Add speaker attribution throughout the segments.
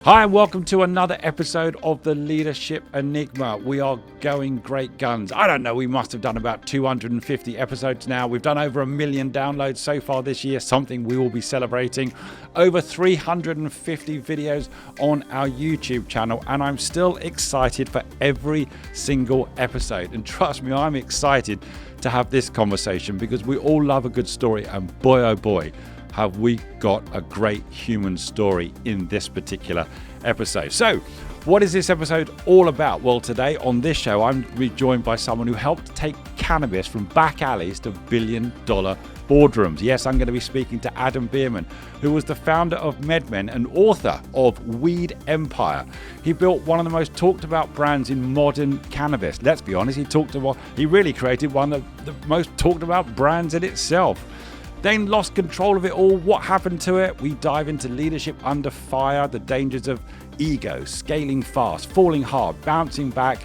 Speaker 1: Hi, and welcome to another episode of the Leadership Enigma. We are going great guns. I don't know, we must have done about 250 episodes now. We've done over 1 million downloads so far this year, something we will be celebrating. Over 350 videos on our YouTube channel, and I'm still excited for every single episode. And trust me, I'm excited to have this conversation because we all love a good story, and boy, oh boy, have we got a great human story in this particular episode. So, what is this episode all about? Well, today on this show, I'm joined by someone who helped take cannabis from back alleys to billion-dollar boardrooms. Yes, I'm going to be speaking to Adam Bierman, who was the founder of MedMen and author of Weed Empire. He built one of the most talked about brands in modern cannabis. Let's be honest, he really created one of the most talked about brands in itself. Then lost control of it all. What happened to it? We dive into leadership under fire, the dangers of ego, scaling fast, falling hard, bouncing back.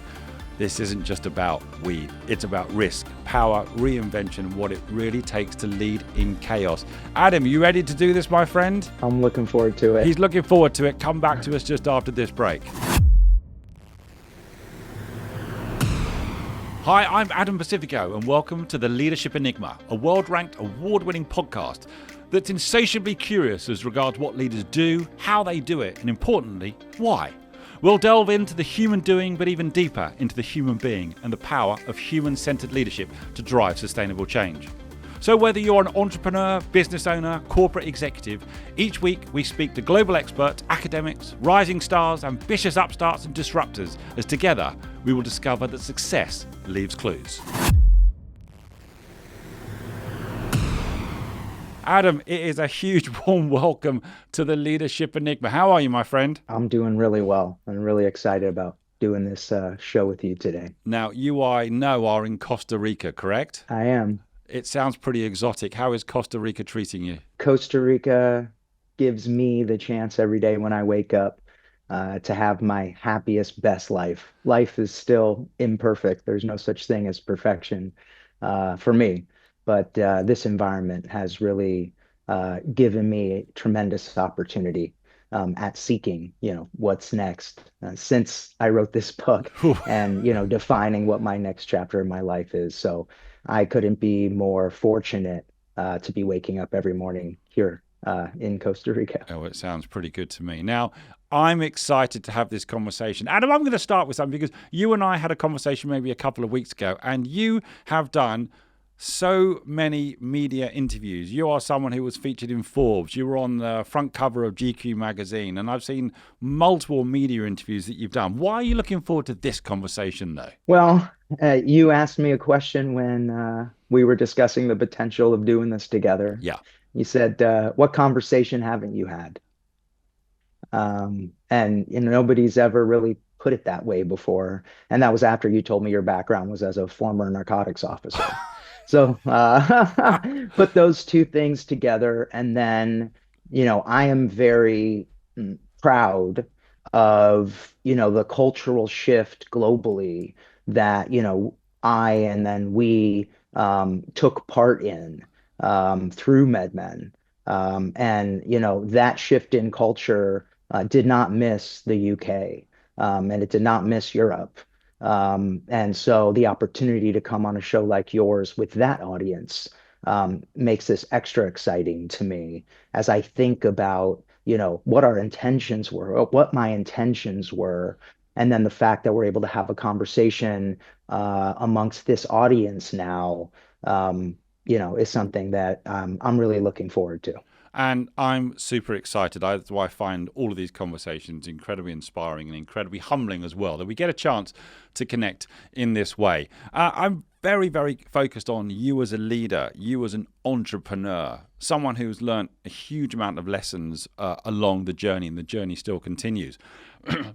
Speaker 1: This isn't just about weed. It's about risk, power, reinvention, what it really takes to lead in chaos. Adam, you ready to do this, my friend?
Speaker 2: I'm looking forward to it.
Speaker 1: He's looking forward to it. Come back to us just after this break. Hi, I'm Adam Pacifico, and welcome to the Leadership Enigma, a world-ranked, award-winning podcast that's insatiably curious as regards what leaders do, how they do it, and importantly, why. We'll delve into the human doing, but even deeper into the human being and the power of human-centered leadership to drive sustainable change. So whether you're an entrepreneur, business owner, corporate executive, each week we speak to global experts, academics, rising stars, ambitious upstarts and disruptors, as together we will discover that success leaves clues. Adam, it is a huge warm welcome to the Leadership Enigma. How are you, my friend?
Speaker 2: I'm doing really well. I'm really excited about doing this show with you today.
Speaker 1: Now, you, I know, are in Costa Rica, correct?
Speaker 2: I am.
Speaker 1: It sounds pretty exotic. How is Costa Rica treating you?
Speaker 2: Costa Rica gives me the chance every day when I wake up to have my happiest, best life. Life is still imperfect. There's no such thing as perfection for me. But this environment has really given me a tremendous opportunity at seeking, what's next since I wrote this book and, defining what my next chapter in my life is. So I couldn't be more fortunate to be waking up every morning here in Costa Rica.
Speaker 1: Oh, it sounds pretty good to me. Now, I'm excited to have this conversation. Adam, I'm going to start with something because you and I had a conversation maybe a couple of weeks ago, and you have done so many media interviews. You are someone who was featured in Forbes. You were on the front cover of GQ magazine, and I've seen multiple media interviews that you've done. Why are you looking forward to this conversation, though?
Speaker 2: Well, you asked me a question when we were discussing the potential of doing this together.
Speaker 1: Yeah.
Speaker 2: You said, what conversation haven't you had? And nobody's ever really put it that way before. And that was after you told me your background was as a former narcotics officer. So put those two things together. And then, I am very proud of, the cultural shift globally that, I and then we took part in through MedMen. And, that shift in culture did not miss the UK and it did not miss Europe. And so the opportunity to come on a show like yours with that audience makes this extra exciting to me as I think about, what our intentions were, what my intentions were, and then the fact that we're able to have a conversation amongst this audience now, is something that I'm really looking forward to.
Speaker 1: And I'm super excited. That's why I find all of these conversations incredibly inspiring and incredibly humbling as well, that we get a chance to connect in this way. I'm very, very focused on you as a leader, you as an entrepreneur, someone who's learned a huge amount of lessons along the journey, and the journey still continues.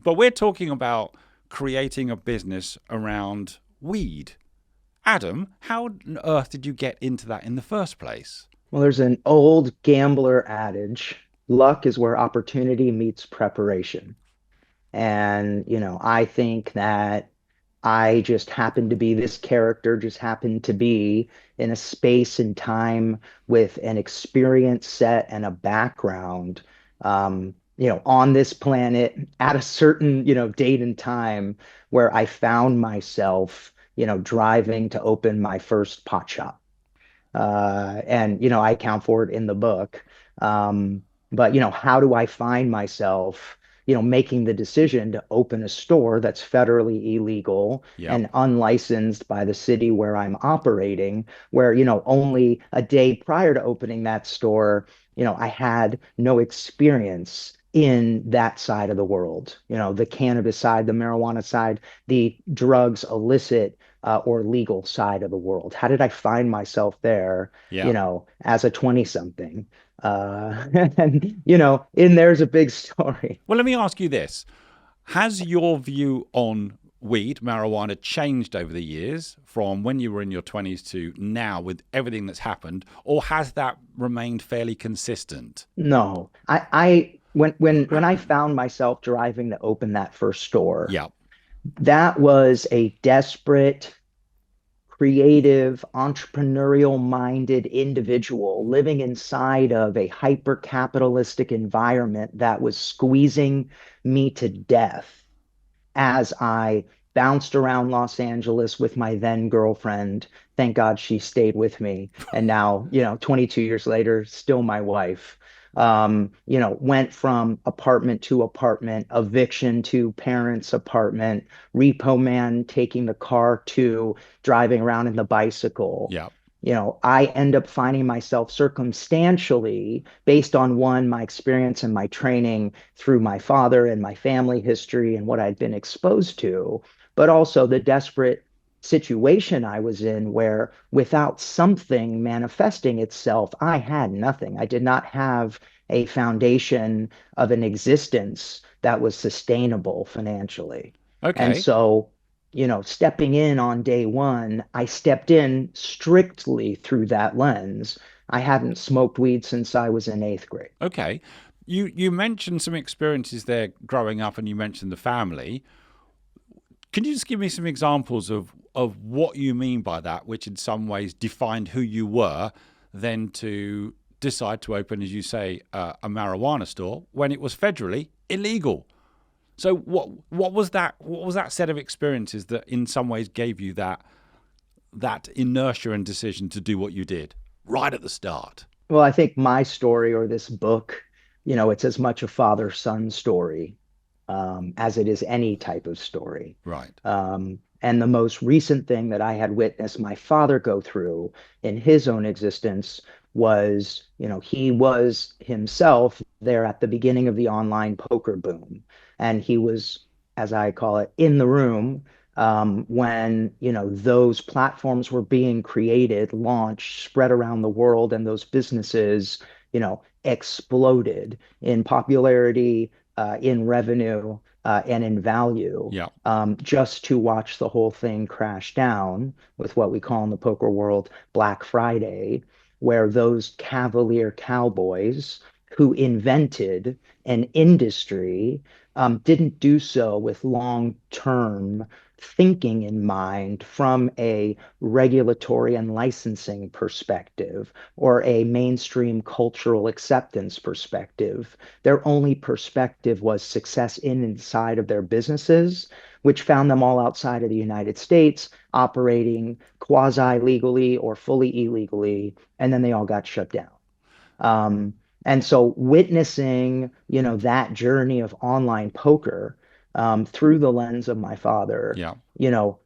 Speaker 1: But we're talking about creating a business around weed. Adam, how on earth did you get into that in the first place?
Speaker 2: Well, there's an old gambler adage, luck is where opportunity meets preparation. And, I think that I just happened to be this character, just happened to be in a space and time with an experience set and a background, on this planet at a certain, date and time where I found myself, driving to open my first pot shop. And I account for it in the book. Um, but how do I find myself, making the decision to open a store that's federally illegal
Speaker 1: Yeah.
Speaker 2: and unlicensed by the city where I'm operating, where only a day prior to opening that store, I had no experience in that side of the world, the cannabis side, the marijuana side, the drugs, illicit or legal side of the world. How did I find myself there,
Speaker 1: Yeah.
Speaker 2: as a 20 something? And, in there's a big story.
Speaker 1: Well, let me ask you this. Has your view on weed, marijuana, changed over the years from when you were in your 20s to now with everything that's happened, or has that remained fairly consistent?
Speaker 2: No, when I found myself driving to open that first store,
Speaker 1: Yeah.
Speaker 2: that was a desperate, creative, entrepreneurial minded individual living inside of a hyper capitalistic environment that was squeezing me to death as I bounced around Los Angeles with my then girlfriend. Thank God she stayed with me. And now, 22 years later, still my wife. Went from apartment to apartment, eviction to parents' apartment, repo man taking the car to driving around in the bicycle.
Speaker 1: Yeah.
Speaker 2: I end up finding myself circumstantially based on one, my experience and my training through my father and my family history and what I'd been exposed to, but also the desperate situation I was in where without something manifesting itself, I had nothing. I did not have a foundation of an existence that was sustainable financially. And
Speaker 1: Okay.
Speaker 2: so stepping in on day one, I stepped in strictly through that lens. I hadn't smoked weed since I was in eighth grade.
Speaker 1: Okay. You mentioned some experiences there growing up, and you mentioned the family. Can you just give me some examples of what you mean by that, which in some ways defined who you were, then to decide to open, as you say, a marijuana store when it was federally illegal? So what was that? What was that set of experiences that in some ways gave you that inertia and decision to do what you did right at the start?
Speaker 2: Well, I think my story or this book, it's as much a father-son story as it is any type of story.
Speaker 1: Right.
Speaker 2: And the most recent thing that I had witnessed my father go through in his own existence was, he was himself there at the beginning of the online poker boom. And he was, as I call it, in the room when, those platforms were being created, launched, spread around the world, and those businesses, exploded in popularity, in revenue, and in value,
Speaker 1: Yeah.
Speaker 2: just to watch the whole thing crash down with what we call in the poker world Black Friday, where those cavalier cowboys who invented an industry didn't do so with long-term thinking in mind from a regulatory and licensing perspective or a mainstream cultural acceptance perspective. Their only perspective was success inside of their businesses, which found them all outside of the United States, operating quasi legally or fully illegally, and then they all got shut down. Um, and so witnessing, that journey of online poker through the lens of my father,
Speaker 1: Yeah.
Speaker 2: you know,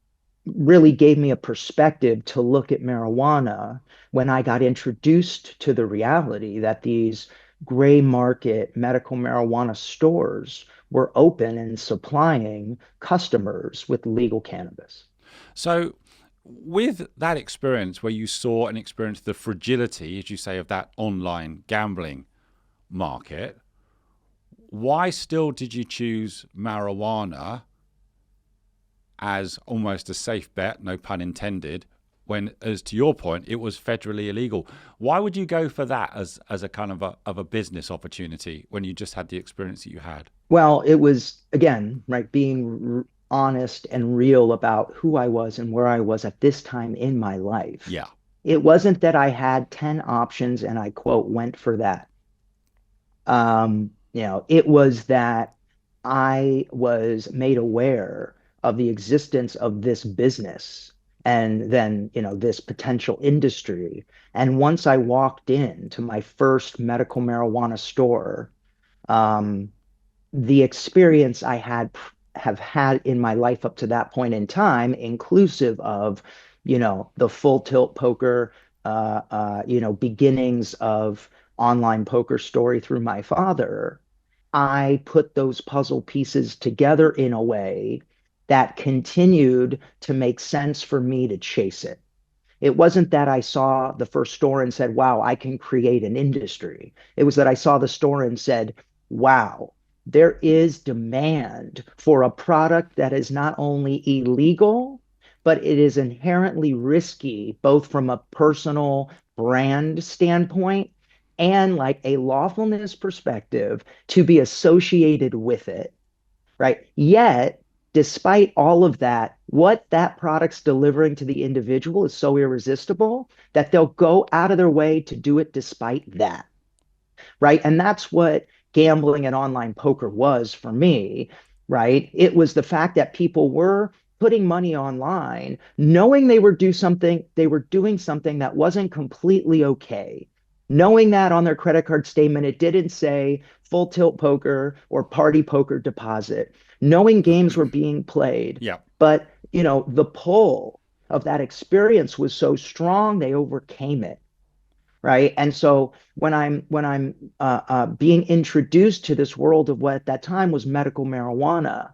Speaker 2: really gave me a perspective to look at marijuana when I got introduced to the reality that these gray market medical marijuana stores were open and supplying customers with legal cannabis.
Speaker 1: So, with that experience where you saw and experienced the fragility, as you say, of that online gambling market, why still did you choose marijuana as almost a safe bet, no pun intended, when, as to your point, it was federally illegal? Why would you go for that as a kind of a business opportunity when you just had the experience that you had?
Speaker 2: Well, it was again, right, being honest and real about who I was and where I was at this time in my life.
Speaker 1: Yeah.
Speaker 2: It wasn't that I had 10 options and I quote went for that. It was that I was made aware of the existence of this business and then, this potential industry. And once I walked into my first medical marijuana store, um, the experience I have had in my life up to that point in time, inclusive of, the full tilt poker, beginnings of online poker story through my father, I put those puzzle pieces together in a way that continued to make sense for me to chase it. It wasn't that I saw the first store and said, wow, I can create an industry. It was that I saw the store and said, wow, there is demand for a product that is not only illegal, but it is inherently risky, both from a personal brand standpoint and like a lawfulness perspective to be associated with it, right? Yet, despite all of that, what that product's delivering to the individual is so irresistible that they'll go out of their way to do it despite that, right? And that's what gambling and online poker was for me, right? It was the fact that people were putting money online, knowing they were doing something that wasn't completely okay. Knowing that on their credit card statement, it didn't say full tilt poker or party poker deposit. Knowing games were being played,
Speaker 1: Yeah.
Speaker 2: but the pull of that experience was so strong, they overcame it, right? And so when I'm being introduced to this world of what at that time was medical marijuana,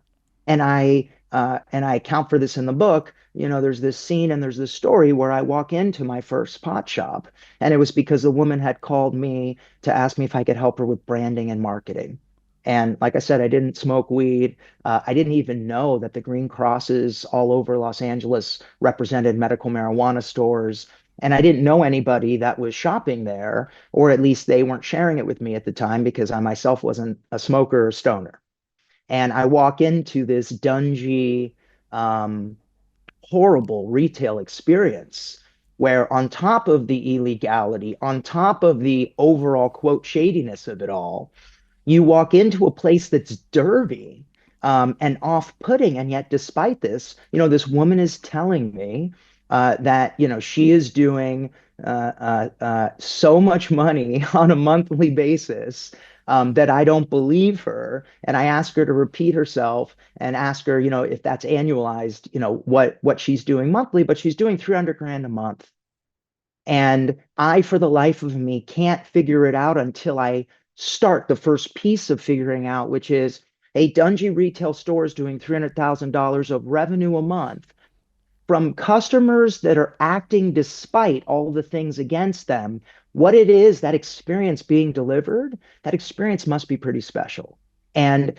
Speaker 2: and I account for this in the book. There's this scene and there's this story where I walk into my first pot shop, and it was because the woman had called me to ask me if I could help her with branding and marketing. And like I said, I didn't smoke weed. I didn't even know that the green crosses all over Los Angeles represented medical marijuana stores. And I didn't know anybody that was shopping there, or at least they weren't sharing it with me at the time because I myself wasn't a smoker or stoner. And I walk into this dungy, um, horrible retail experience where, on top of the illegality, on top of the overall quote shadiness of it all, you walk into a place that's dirty, and off-putting, and yet despite this, this woman is telling me that she is doing so much money on a monthly basis, that I don't believe her, and I ask her to repeat herself and ask her, if that's annualized, what she's doing monthly, but she's doing 300 grand a month. And I, for the life of me, can't figure it out until I start the first piece of figuring out, which is a Dungy retail store is doing $300,000 of revenue a month from customers that are acting despite all the things against them. What it is, that experience being delivered, that experience must be pretty special. And,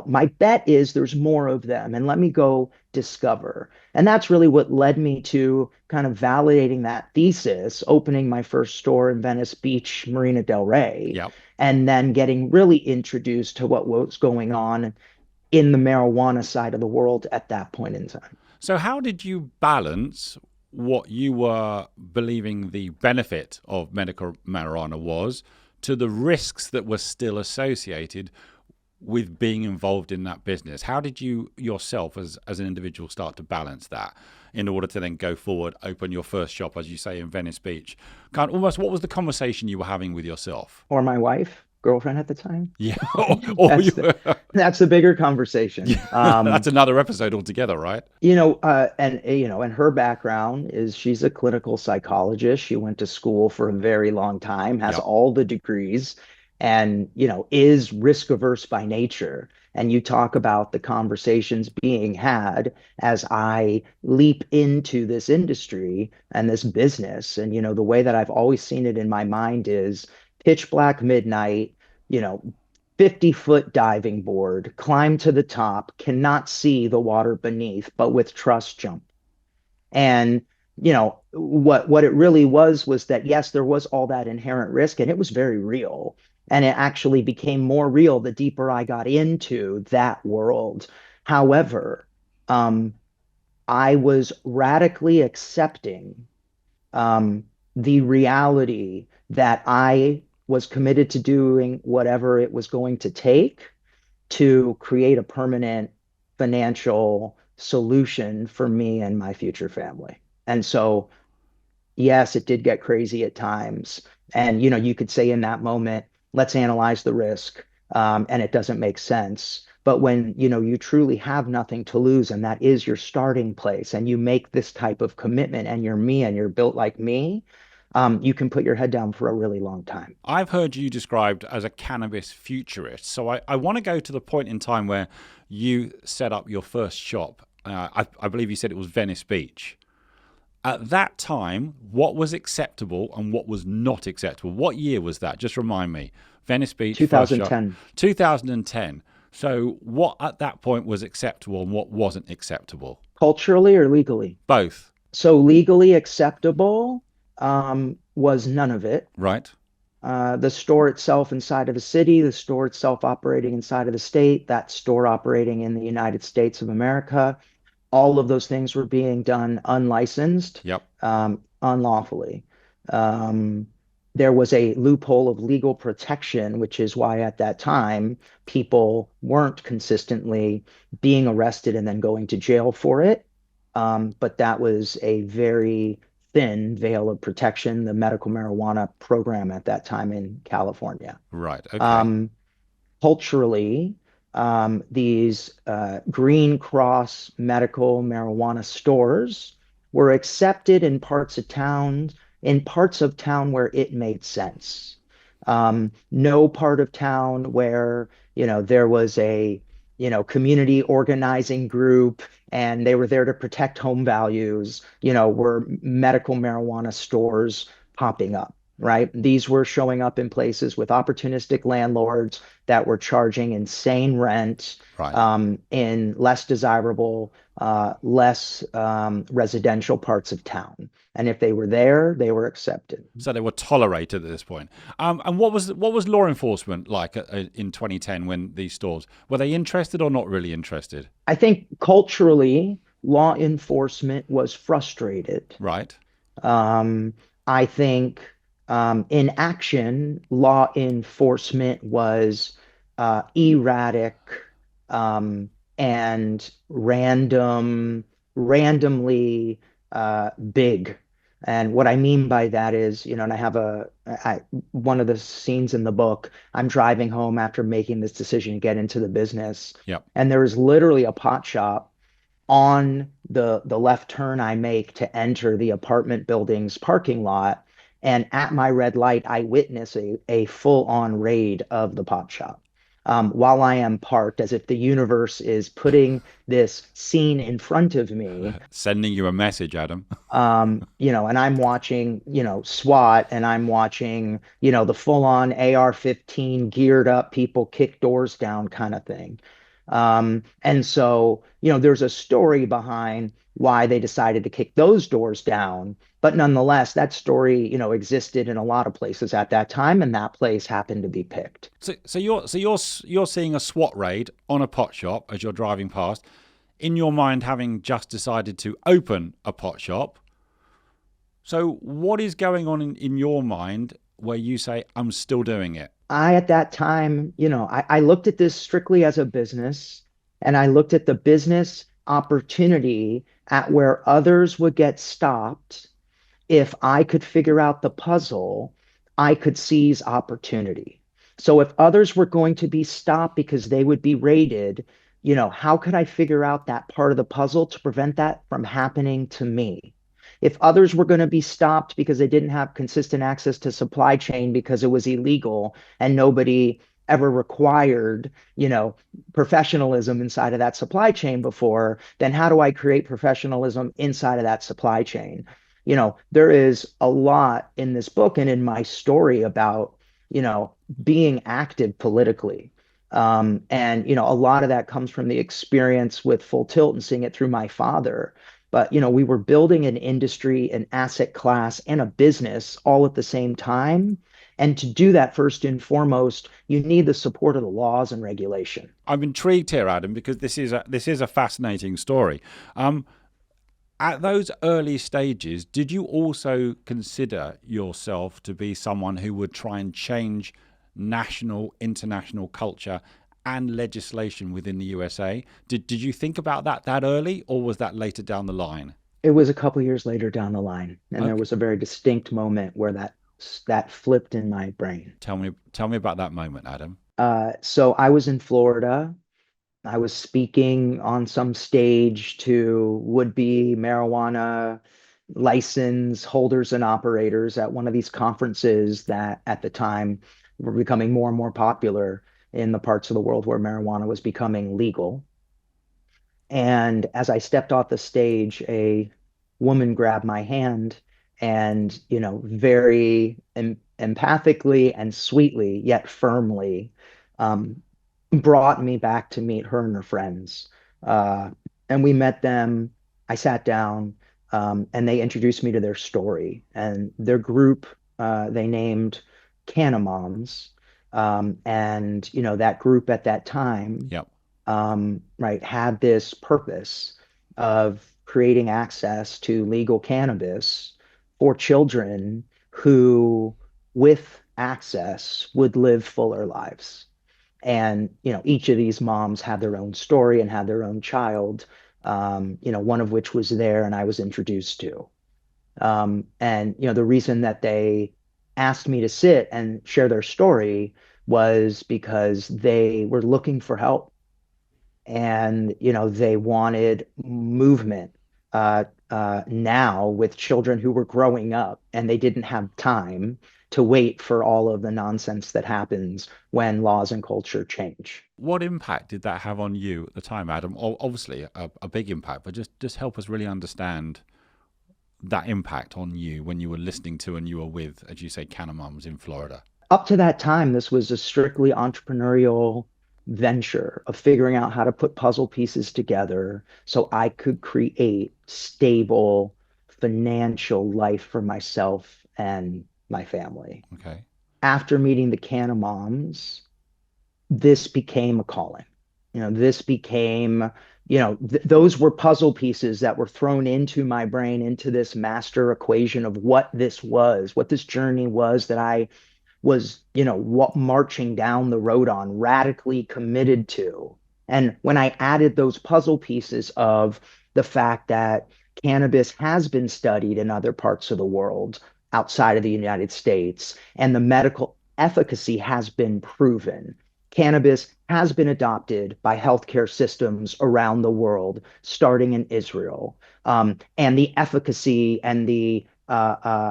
Speaker 2: my bet is there's more of them, and let me go discover. And that's really what led me to kind of validating that thesis, opening my first store in Venice Beach, Marina Del Rey,
Speaker 1: Yeah.
Speaker 2: and then getting really introduced to what was going on in the marijuana side of the world at that point in time.
Speaker 1: So, how did you balance what you were believing the benefit of medical marijuana was to the risks that were still associated with being involved in that business? How did you yourself, as an individual, start to balance that in order to then go forward, open your first shop, as you say, in Venice Beach? Kind of almost, what was the conversation you were having with yourself?
Speaker 2: Or my wife, girlfriend at the time.
Speaker 1: Yeah, or
Speaker 2: That's
Speaker 1: you,
Speaker 2: that's the bigger conversation.
Speaker 1: yeah, that's another episode altogether, right?
Speaker 2: And her background is she's a clinical psychologist. She went to school for a very long time, has
Speaker 1: Yep.
Speaker 2: all the degrees, and is risk averse by nature. And you talk about the conversations being had as I leap into this industry and this business. And the way that I've always seen it in my mind is pitch black midnight, you know, 50-foot diving board, climb to the top, cannot see the water beneath, but with trust jump. And what it really was that, yes, there was all that inherent risk, and it was very real. And it actually became more real the deeper I got into that world. However, um, I was radically accepting, um, the reality that I was committed to doing whatever it was going to take to create a permanent financial solution for me and my future family. And so, yes, it did get crazy at times. And, you could say in that moment, let's analyze the risk. And it doesn't make sense. But when, you truly have nothing to lose and that is your starting place and you make this type of commitment and you're me and you're built like me, you can put your head down for a really long time.
Speaker 1: I've heard you described as a cannabis futurist. So I want to go to the point in time where you set up your first shop. I believe you said it was Venice Beach. At that time, what was acceptable and what was not acceptable? What year was that? Just remind me. Venice Beach,
Speaker 2: 2010.
Speaker 1: 2010. So what at that point was acceptable and what wasn't acceptable?
Speaker 2: Culturally or legally?
Speaker 1: Both.
Speaker 2: So legally acceptable was none of it.
Speaker 1: Right.
Speaker 2: The store itself inside of the city, the store itself operating inside of the state, that store operating in the United States of America, all of those things were being done unlicensed,
Speaker 1: Yep.
Speaker 2: Unlawfully. There was a loophole of legal protection, which is why at that time people weren't consistently being arrested and then going to jail for it. But that was a very thin veil of protection, the medical marijuana program at that time in California.
Speaker 1: Right. Okay.
Speaker 2: Culturally, these Green Cross medical marijuana stores were accepted in parts of town where it made sense. No part of town where, there was a, community organizing group and they were there to protect home values, were medical marijuana stores popping up, right? These were showing up in places with opportunistic landlords that were charging insane rent,
Speaker 1: Right.
Speaker 2: in less desirable, less residential parts of town. And if they were there, they were accepted.
Speaker 1: So they were tolerated at this point. And what was law enforcement like in 2010 when these stores were they interested or not really interested?
Speaker 2: I think culturally, law enforcement was frustrated.
Speaker 1: Right.
Speaker 2: Um, I think in action, law enforcement was erratic, and randomly big. And what I mean by that is, and one of the scenes in the book, I'm driving home after making this decision to get into the business,
Speaker 1: Yep.
Speaker 2: and there is literally a pot shop on the left turn I make to enter the apartment building's parking lot. And at my red light, I witness a full-on raid of the pot shop, while I am parked, as if the universe is putting this scene in front of me.
Speaker 1: Sending you a message, Adam.
Speaker 2: And I'm watching, SWAT, and I'm watching, the full-on AR-15 geared up people kick doors down kind of thing. And so, there's a story behind why they decided to kick those doors down. But nonetheless, that story, existed in a lot of places at that time, and that place happened to be picked.
Speaker 1: So you're seeing a SWAT raid on a pot shop as you're driving past, in your mind having just decided to open a pot shop. So what is going on in your mind where you say, I'm still doing it?
Speaker 2: At that time, I looked at this strictly as a business, and I looked at the business opportunity at where others would get stopped. If I could figure out the puzzle, I could seize opportunity. So if others were going to be stopped because they would be raided, how could I figure out that part of the puzzle to prevent that from happening to me? If others were going to be stopped because they didn't have consistent access to supply chain because it was illegal and nobody ever required, professionalism inside of that supply chain before, then how do I create professionalism inside of that supply chain? There is a lot in this book and in my story about, being active politically. And, a lot of that comes from the experience with Full Tilt and seeing it through my father. But, we were building an industry, an asset class, and a business all at the same time. And to do that, first and foremost, you need the support of the laws and regulation.
Speaker 1: I'm intrigued here, Adam, because this is a fascinating story. At those early stages, did you also consider yourself to be someone who would try and change national, international culture and legislation within the USA? Did you think about that early, or was that later down the line?
Speaker 2: It was a couple years later down the line, and there
Speaker 1: Okay,
Speaker 2: was a very distinct moment where that flipped in my brain.
Speaker 1: tell me about that moment, Adam.
Speaker 2: So I was in Florida. I was speaking on some stage to would-be marijuana license holders and operators at one of these conferences that at the time were becoming more and more popular in the parts of the world where marijuana was becoming legal. And as I stepped off the stage, a woman grabbed my hand and, very empathically and sweetly, yet firmly, um, brought me back to meet her and her friends. Uh, and we met them. I sat down, and they introduced me to their story and their group. They named Canna Mums. And, that group at that time,
Speaker 1: Yep.
Speaker 2: right, had this purpose of creating access to legal cannabis for children who, with access, would live fuller lives. And, each of these moms had their own story and had their own child, one of which was there and I was introduced to. And, the reason that they asked me to sit and share their story was because they were looking for help and they wanted movement now with children who were growing up and they didn't have time to wait for all of the nonsense that happens when laws and culture change.
Speaker 1: What impact did that have on you at the time, Adam? Obviously, a big impact, but just help us really understand that impact on you when you were listening to and you were with, as you say, Canna Mums in Florida.
Speaker 2: Up to that time, this was a strictly entrepreneurial venture of figuring out how to put puzzle pieces together so I could create stable financial life for myself and my family.
Speaker 1: Okay.
Speaker 2: After meeting the Canna Moms, this became a calling. This became, those were puzzle pieces that were thrown into my brain, into this master equation of what this was, what this journey was that I was, what marching down the road on, radically committed to. And when I added those puzzle pieces of the fact that cannabis has been studied in other parts of the world outside of the United States, and the medical efficacy has been proven. Cannabis has been adopted by healthcare systems around the world, starting in Israel. And the efficacy and the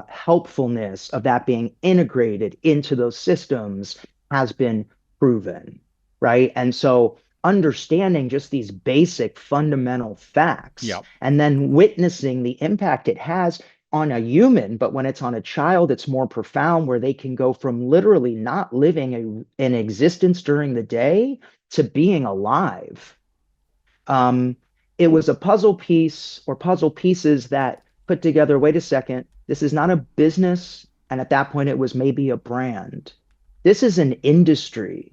Speaker 2: helpfulness of that being integrated into those systems has been proven, right? And so understanding just these basic fundamental facts
Speaker 1: Yep.
Speaker 2: and then witnessing the impact it has on a human, but when it's on a child, it's more profound, where they can go from literally not living an existence during the day to being alive. Um, it was a puzzle piece or puzzle pieces that put together, wait a second, this is not a business. And at that point, it was maybe a brand. This is an industry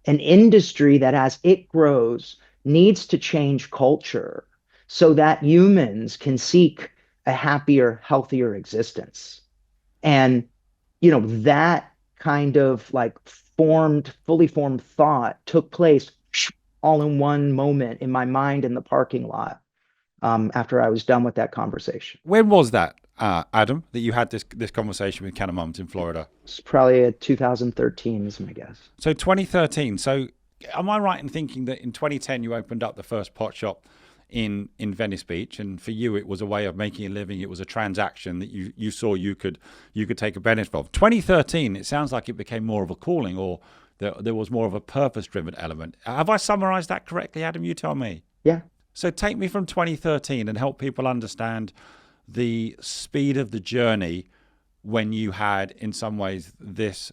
Speaker 2: that as it grows needs to change culture so that humans can seek a happier, healthier existence. And, that kind of like fully formed thought took place all in one moment in my mind in the parking lot, after I was done with that conversation.
Speaker 1: When was that, Adam, that you had this conversation with Canna Mums in Florida?
Speaker 2: It's probably a 2013 is my guess.
Speaker 1: So 2013. So am I right in thinking that in 2010 you opened up the first pot shop in Venice Beach, and for you it was a way of making a living. It was a transaction that you saw you could take a benefit of. 2013, it sounds like it became more of a calling, or there was more of a purpose-driven element. Have I summarized that correctly, Adam? You tell me.
Speaker 2: Yeah.
Speaker 1: So take me from 2013 and help people understand the speed of the journey when you had, in some ways, this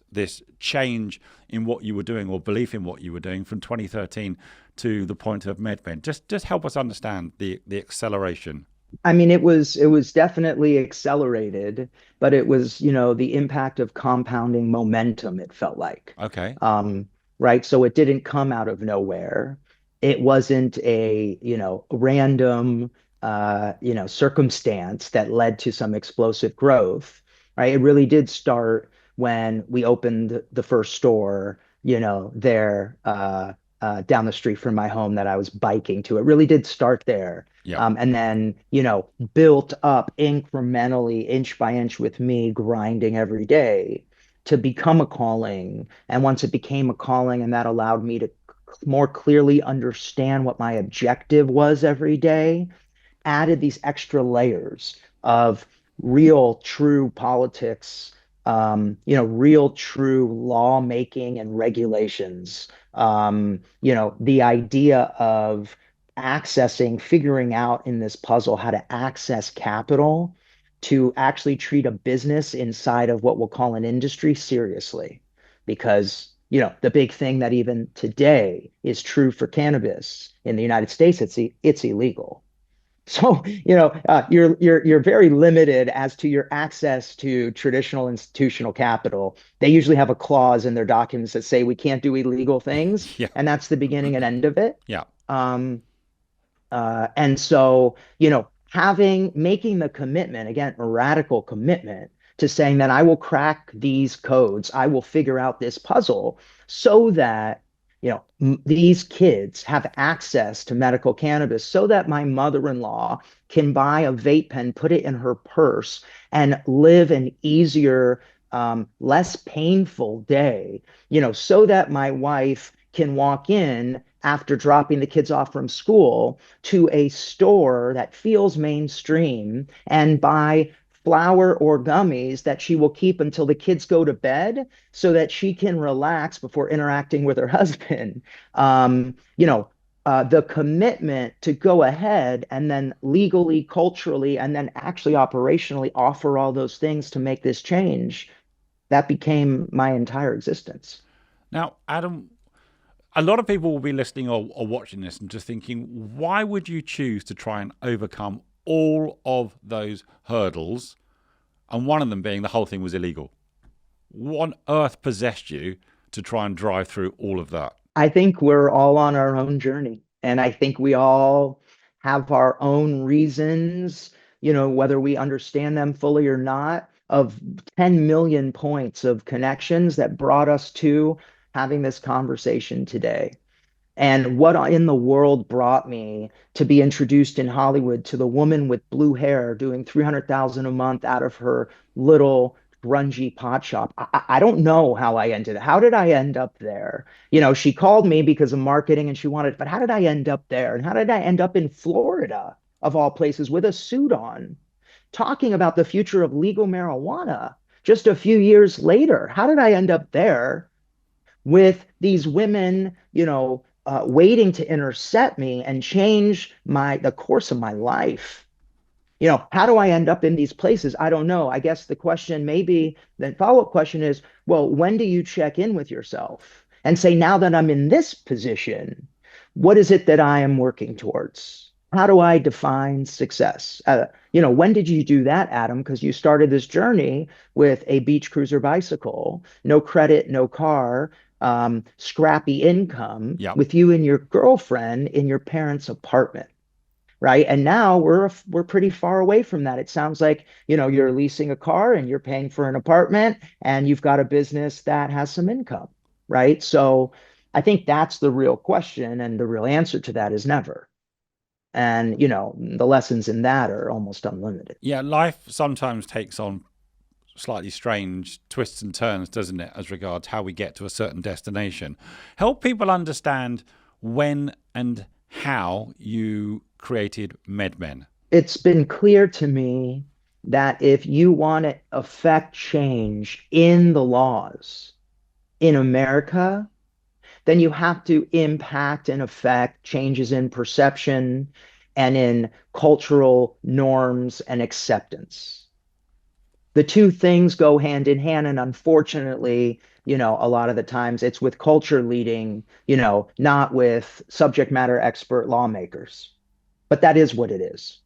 Speaker 1: change in what you were doing or belief in what you were doing from 2013 to the point of MedMen. Just help us understand the acceleration.
Speaker 2: I mean, it was definitely accelerated, but it was, the impact of compounding momentum, it felt like.
Speaker 1: Okay.
Speaker 2: Right. So it didn't come out of nowhere. It wasn't a, random circumstance that led to some explosive growth, right? It really did start when we opened the first store, there down the street from my home that I was biking to. It really did start there.
Speaker 1: Yep.
Speaker 2: And then, built up incrementally, inch by inch with me grinding every day to become a calling. And once it became a calling, and that allowed me to more clearly understand what my objective was every day, added these extra layers of real, true politics, real, true lawmaking and regulations. The idea of figuring out in this puzzle how to access capital to actually treat a business inside of what we'll call an industry seriously. Because, the big thing that even today is true for cannabis in the United States, it's illegal. So, you're very limited as to your access to traditional institutional capital. They usually have a clause in their documents that say we can't do illegal things,
Speaker 1: Yeah.
Speaker 2: and that's the beginning and end of it.
Speaker 1: Yeah.
Speaker 2: Um, and so, making the commitment, again, a radical commitment to saying that I will crack these codes, I will figure out this puzzle so that, these kids have access to medical cannabis, so that my mother-in-law can buy a vape pen, put it in her purse, and live an easier, less painful day, so that my wife can walk in after dropping the kids off from school to a store that feels mainstream and buy flour or gummies that she will keep until the kids go to bed so that she can relax before interacting with her husband. The commitment to go ahead and then legally, culturally, and then actually operationally offer all those things to make this change, that became my entire existence.
Speaker 1: Now, Adam, a lot of people will be listening or watching this and just thinking, why would you choose to try and overcome all of those hurdles? And one of them being the whole thing was illegal. What on earth possessed you to try and drive through all of that?
Speaker 2: I think we're all on our own journey. And I think we all have our own reasons, whether we understand them fully or not, of 10 million points of connections that brought us to having this conversation today. And what in the world brought me to be introduced in Hollywood to the woman with blue hair doing 300,000 a month out of her little grungy pot shop? I don't know how I ended. How did I end up there? She called me because of marketing and she wanted, but how did I end up there? And how did I end up in Florida, of all places, with a suit on, talking about the future of legal marijuana just a few years later? How did I end up there with these women, waiting to intercept me and change the course of my life? How do I end up in these places? I don't know. I guess the question, maybe the follow-up question is, well, when do you check in with yourself and say, now that I'm in this position, what is it that I am working towards? How do I define success? When did you do that, Adam? Because you started this journey with a beach cruiser bicycle, no credit, no car, scrappy income,
Speaker 1: Yep.
Speaker 2: with you and your girlfriend in your parents' apartment, right? And now we're pretty far away from that. It sounds like, you're leasing a car and you're paying for an apartment and you've got a business that has some income, right? So I think that's the real question, and the real answer to that is never. And, the lessons in that are almost unlimited.
Speaker 1: Yeah, life sometimes takes on slightly strange twists and turns, doesn't it, as regards how we get to a certain destination. Help people understand when and how you created MedMen.
Speaker 2: It's been clear to me that if you want to affect change in the laws in America, then you have to impact and affect changes in perception and in cultural norms and acceptance. The two things go hand in hand. And unfortunately, a lot of the times it's with culture leading, not with subject matter expert lawmakers. But that is what it is.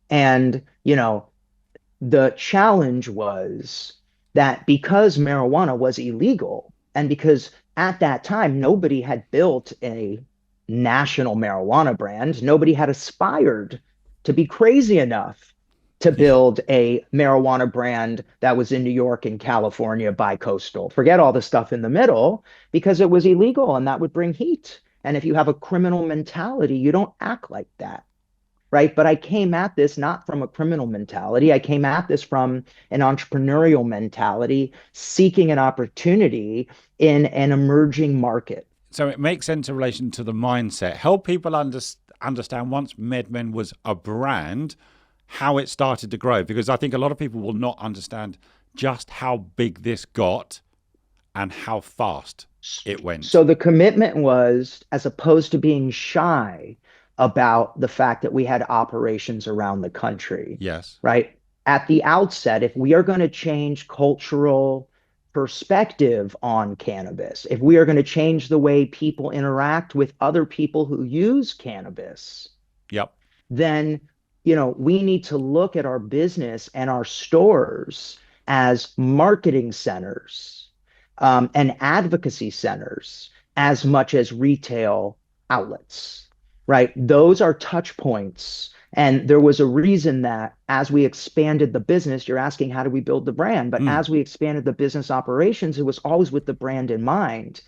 Speaker 2: And, the challenge was that because marijuana was illegal, and because at that time nobody had built a national marijuana brand, nobody had aspired to be crazy enough to build a marijuana brand that was in New York and California bi-coastal. Forget all the stuff in the middle because it was illegal and that would bring heat. And if you have a criminal mentality, you don't act like that. Right. But I came at this not from a criminal mentality. I came at this from an entrepreneurial mentality, seeking an opportunity in an emerging market.
Speaker 1: So it makes sense in relation to the mindset. Help people understand once MedMen was a brand, how it started to grow. Because I think a lot of people will not understand just how big this got and how fast it went.
Speaker 2: So the commitment was, as opposed to being shy about the fact that we had operations around the country,
Speaker 1: Yes.
Speaker 2: right? At the outset, if we are going to change cultural perspective on cannabis, if we are going to change the way people interact with other people who use cannabis,
Speaker 1: Yep.
Speaker 2: then we need to look at our business and our stores as marketing centers and advocacy centers as much as retail outlets, right? Those are touch points. And there was a reason that as we expanded the business, you're asking, how do we build the brand? But as we expanded the business operations, it was always with the brand in mind.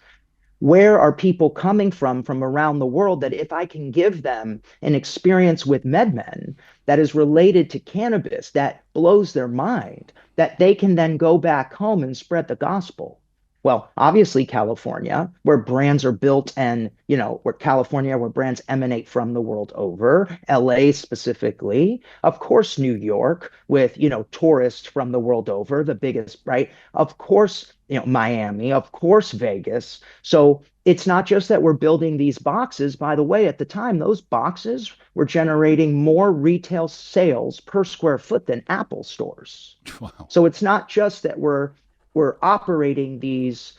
Speaker 2: Where are people coming from around the world that if I can give them an experience with MedMen that is related to cannabis, that blows their mind, that they can then go back home and spread the gospel? Well, obviously California, where brands are built and, where California, where brands emanate from the world over, LA specifically, of course, New York with, tourists from the world over, the biggest, right? Of course, Miami, of course, Vegas. So it's not just that we're building these boxes. By the way, at the time, those boxes were generating more retail sales per square foot than Apple stores.
Speaker 1: Wow.
Speaker 2: So it's not just that we're operating these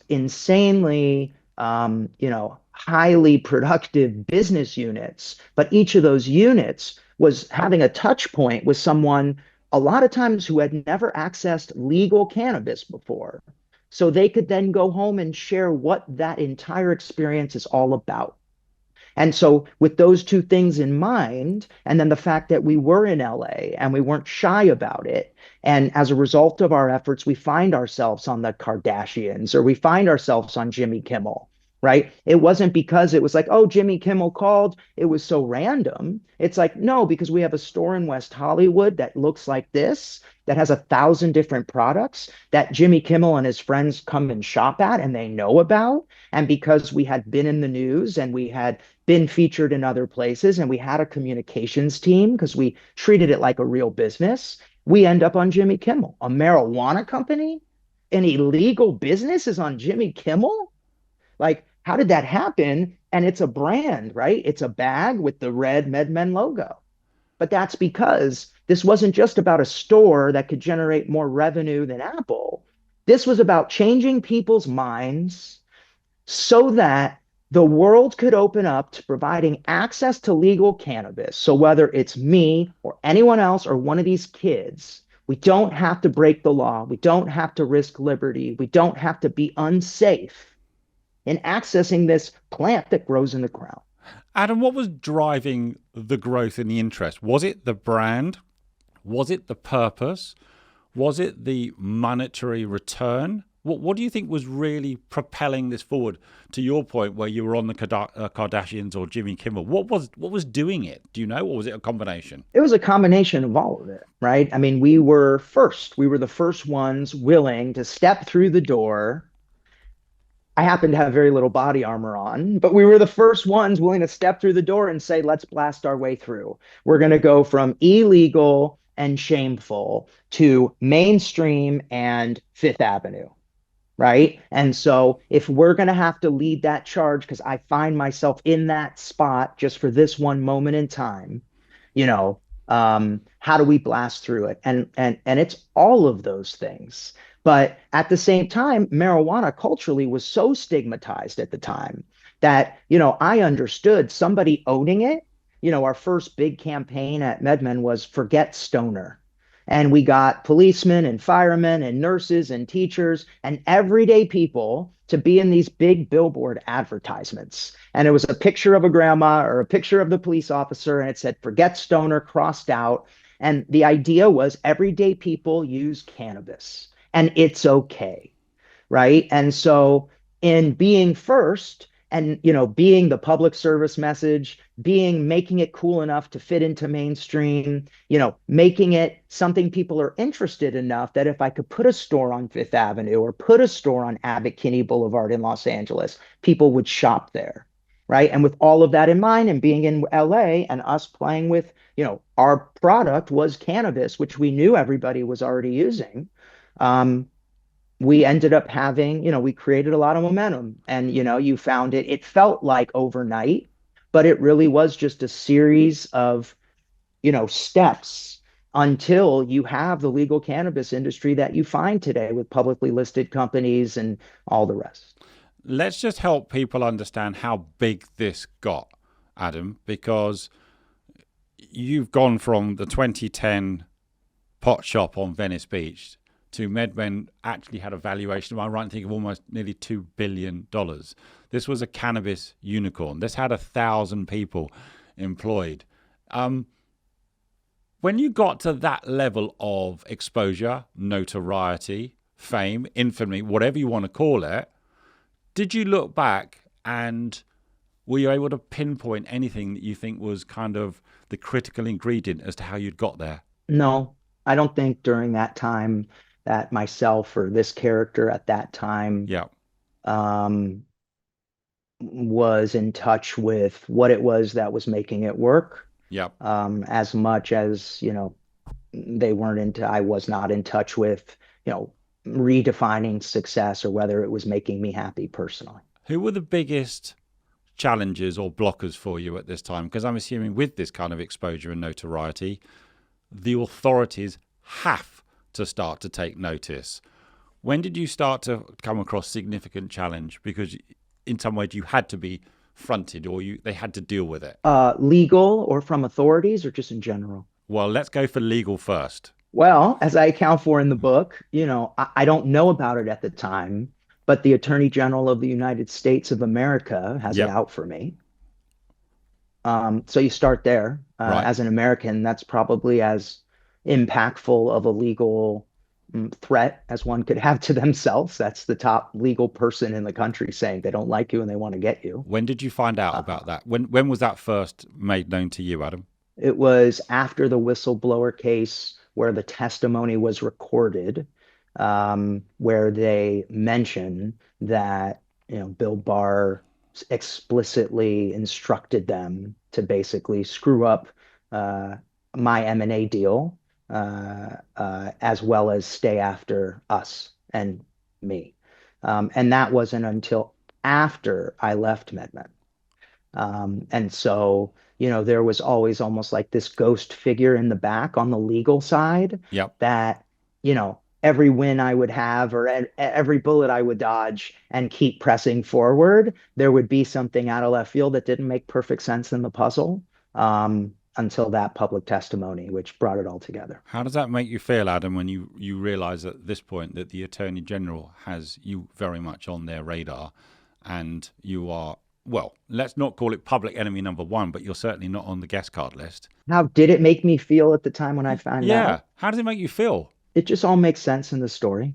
Speaker 2: insanely highly productive business units, but each of those units was having a touch point with someone a lot of times who had never accessed legal cannabis before. So they could then go home and share what that entire experience is all about. And so, with those two things in mind, and then the fact that we were in LA and we weren't shy about it, and as a result of our efforts, we find ourselves on the Kardashians or we find ourselves on Jimmy Kimmel, right? It wasn't because it was like, oh, Jimmy Kimmel called. It was so random. It's like, no, because we have a store in West Hollywood that looks like this, that has 1,000 different products that Jimmy Kimmel and his friends come and shop at and they know about. And because we had been in the news and we had been featured in other places and we had a communications team because we treated it like a real business, we end up on Jimmy Kimmel. A marijuana company, an illegal business is on Jimmy Kimmel? Like, how did that happen? And it's a brand, right? It's a bag with the red MedMen logo. But that's because this wasn't just about a store that could generate more revenue than Apple. This was about changing people's minds so that the world could open up to providing access to legal cannabis. So whether it's me or anyone else or one of these kids, we don't have to break the law. We don't have to risk liberty. We don't have to be unsafe in accessing this plant that grows in the ground.
Speaker 1: Adam, what was driving the growth and the interest? Was it the brand? Was it the purpose? Was it the monetary return? What do you think was really propelling this forward? To your point, where you were on the Kardashians or Jimmy Kimmel, what was doing it? Do you know, or was it a combination?
Speaker 2: It was a combination of all of it, right? I mean, we were first. We were the first ones willing to step through the door. I happen to have very little body armor on, but we were the first ones willing to step through the door and say, let's blast our way through. We're going to go from illegal and shameful to mainstream and Fifth Avenue. Right. And so if we're going to have to lead that charge, because I find myself in that spot just for this one moment in time, how do we blast through it? And it's all of those things. But at the same time, marijuana culturally was so stigmatized at the time that, I understood somebody owning it. Our first big campaign at MedMen was Forget Stoner. And we got policemen and firemen and nurses and teachers and everyday people to be in these big billboard advertisements. And it was a picture of a grandma or a picture of the police officer, and it said, forget stoner, crossed out. And the idea was everyday people use cannabis and it's okay, right? And so in being first and being the public service message, being making it cool enough to fit into mainstream, making it something people are interested enough that if I could put a store on Fifth Avenue or put a store on Abbot Kinney Boulevard in Los Angeles, people would shop there, right? And with all of that in mind and being in LA and us playing with, our product was cannabis, which we knew everybody was already using. We ended up having, we created a lot of momentum, and, you found it felt like overnight, but it really was just a series of, steps until you have the legal cannabis industry that you find today with publicly listed companies and all the rest.
Speaker 1: Let's just help people understand how big this got, Adam, because you've gone from the 2010 pot shop on Venice Beach to MedMen actually had a valuation, am I right in thinking, of almost nearly $2 billion. This was a cannabis unicorn. This had 1,000 people employed. When you got to that level of exposure, notoriety, fame, infamy, whatever you want to call it, did you look back and were you able to pinpoint anything that you think was kind of the critical ingredient as to how you'd got there?
Speaker 2: No, I don't think during that time that myself or this character at that time
Speaker 1: Yeah.
Speaker 2: Was in touch with what it was that was making it work.
Speaker 1: Yep.
Speaker 2: As much as, I was not in touch with, redefining success or whether it was making me happy personally.
Speaker 1: Who were the biggest challenges or blockers for you at this time? Because I'm assuming with this kind of exposure and notoriety, the authorities have to start to take notice. When did you start to come across significant challenge? Because in some ways you had to be fronted or they had to deal with it.
Speaker 2: Legal or from authorities or just in general?
Speaker 1: Well, let's go for legal first.
Speaker 2: Well, as I account for in the book, I don't know about it at the time, but the Attorney General of the United States of America has it out for me. So you start there.
Speaker 1: Right.
Speaker 2: As an American, that's probably as impactful of a legal threat as one could have to themselves. That's the top legal person in the country saying they don't like you and they want to get you.
Speaker 1: When did you find out about that? When was that first made known to you, Adam?
Speaker 2: It was after the whistleblower case where the testimony was recorded, where they mention that Bill Barr explicitly instructed them to basically screw up my M&A deal, as well as stay after us and me. And that wasn't until after I left MedMen. And so, there was always almost like this ghost figure in the back on the legal side that, every win I would have or every bullet I would dodge and keep pressing forward, there would be something out of left field that didn't make perfect sense in the puzzle. Until that public testimony, which brought it all together.
Speaker 1: How does that make you feel, Adam, when you realize at this point that the Attorney General has you very much on their radar and you are, well, let's not call it public enemy number one, but you're certainly not on the guest card list.
Speaker 2: How did it make me feel at the time when I found out?
Speaker 1: Yeah. How does it make you feel?
Speaker 2: It just all makes sense in the story,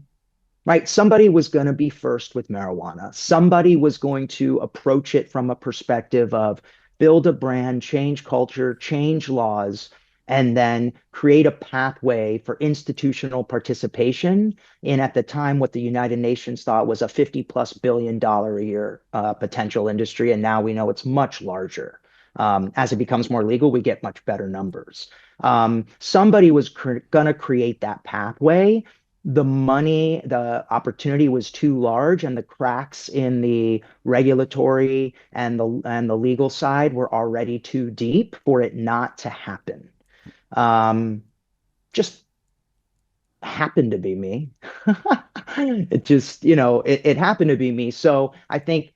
Speaker 2: right? Somebody was going to be first with marijuana. Somebody was going to approach it from a perspective of build a brand, change culture, change laws, and then create a pathway for institutional participation in, at the time, what the United Nations thought was a $50+ billion a year potential industry. And now we know it's much larger. As it becomes more legal, we get much better numbers. Somebody was going to create that pathway. The money, the opportunity was too large, and the cracks in the regulatory and the legal side were already too deep for it not to happen. Just happened to be me. It just, it happened to be me. So I think,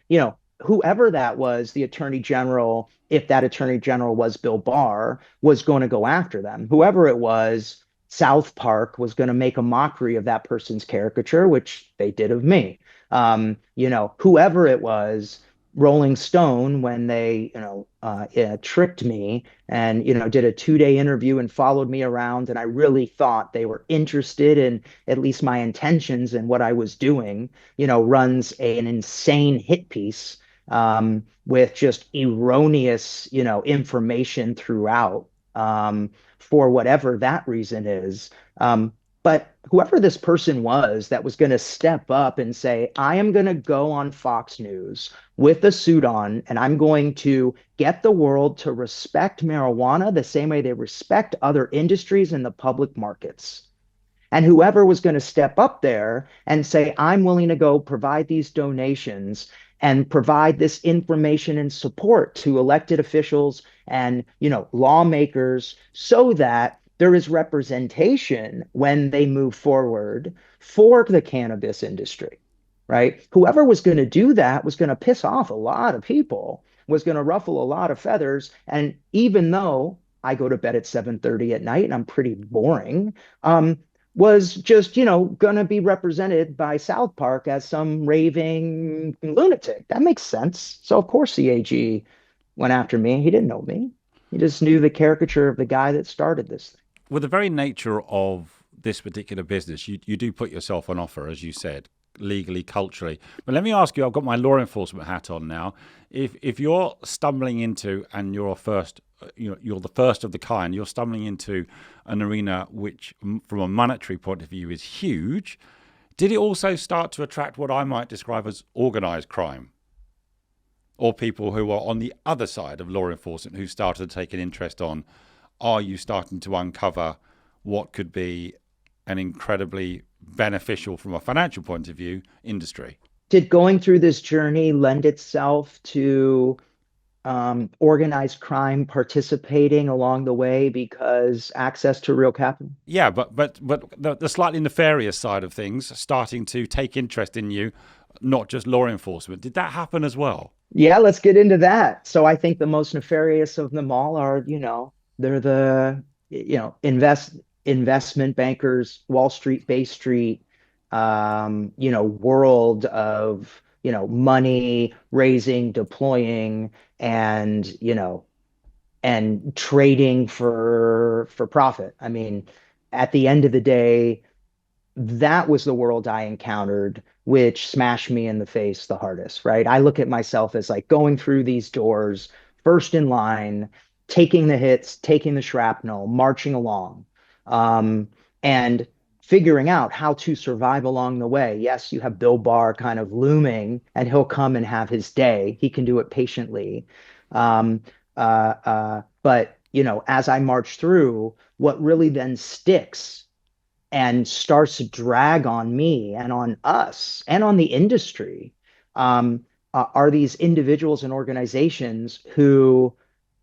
Speaker 2: whoever that was, the Attorney General, if that Attorney General was Bill Barr, was going to go after them. Whoever it was, South Park was going to make a mockery of that person's caricature, which they did of me. Whoever it was, Rolling Stone, when they, tricked me and, did a 2-day interview and followed me around, and I really thought they were interested in at least my intentions and what I was doing, runs an insane hit piece with just erroneous, information throughout. For whatever that reason is. But whoever this person was that was going to step up and say, I am going to go on Fox News with a suit on, and I'm going to get the world to respect marijuana the same way they respect other industries in the public markets. And whoever was going to step up there and say, I'm willing to go provide these donations and provide this information and support to elected officials and, lawmakers so that there is representation when they move forward for the cannabis industry, right? Whoever was going to do that was going to piss off a lot of people, was going to ruffle a lot of feathers. And even though I go to bed at 7:30 at night and I'm pretty boring, was just, going to be represented by South Park as some raving lunatic. That makes sense. So, of course, the AG went after me. He didn't know me. He just knew the caricature of the guy that started this thing.
Speaker 1: With the very nature of this particular business, you do put yourself on offer, as you said, legally, culturally. But let me ask you, I've got my law enforcement hat on now. If you're stumbling into, and you're the first of the kind, you're stumbling into an arena which, from a monetary point of view, is huge. Did it also start to attract what I might describe as organized crime? Or people who are on the other side of law enforcement who started to take an interest on, are you starting to uncover what could be an incredibly beneficial, from a financial point of view, industry?
Speaker 2: Did going through this journey lend itself to organized crime participating along the way because access to real capital?
Speaker 1: Yeah, but the slightly nefarious side of things starting to take interest in you, not just law enforcement. Did that happen as well?
Speaker 2: Yeah, let's get into that. So I think the most nefarious of them all are, they're the, investment bankers, Wall Street, Bay Street, world of, money raising, deploying, and, and trading for profit. I mean, at the end of the day, that was the world I encountered, which smashed me in the face the hardest, right? I look at myself as like going through these doors, first in line, taking the hits, taking the shrapnel, marching along, and figuring out how to survive along the way. Yes, you have Bill Barr kind of looming, and he'll come and have his day. He can do it patiently. Um, but, as I march through, what really then sticks and starts to drag on me and on us and on the industry are these individuals and organizations who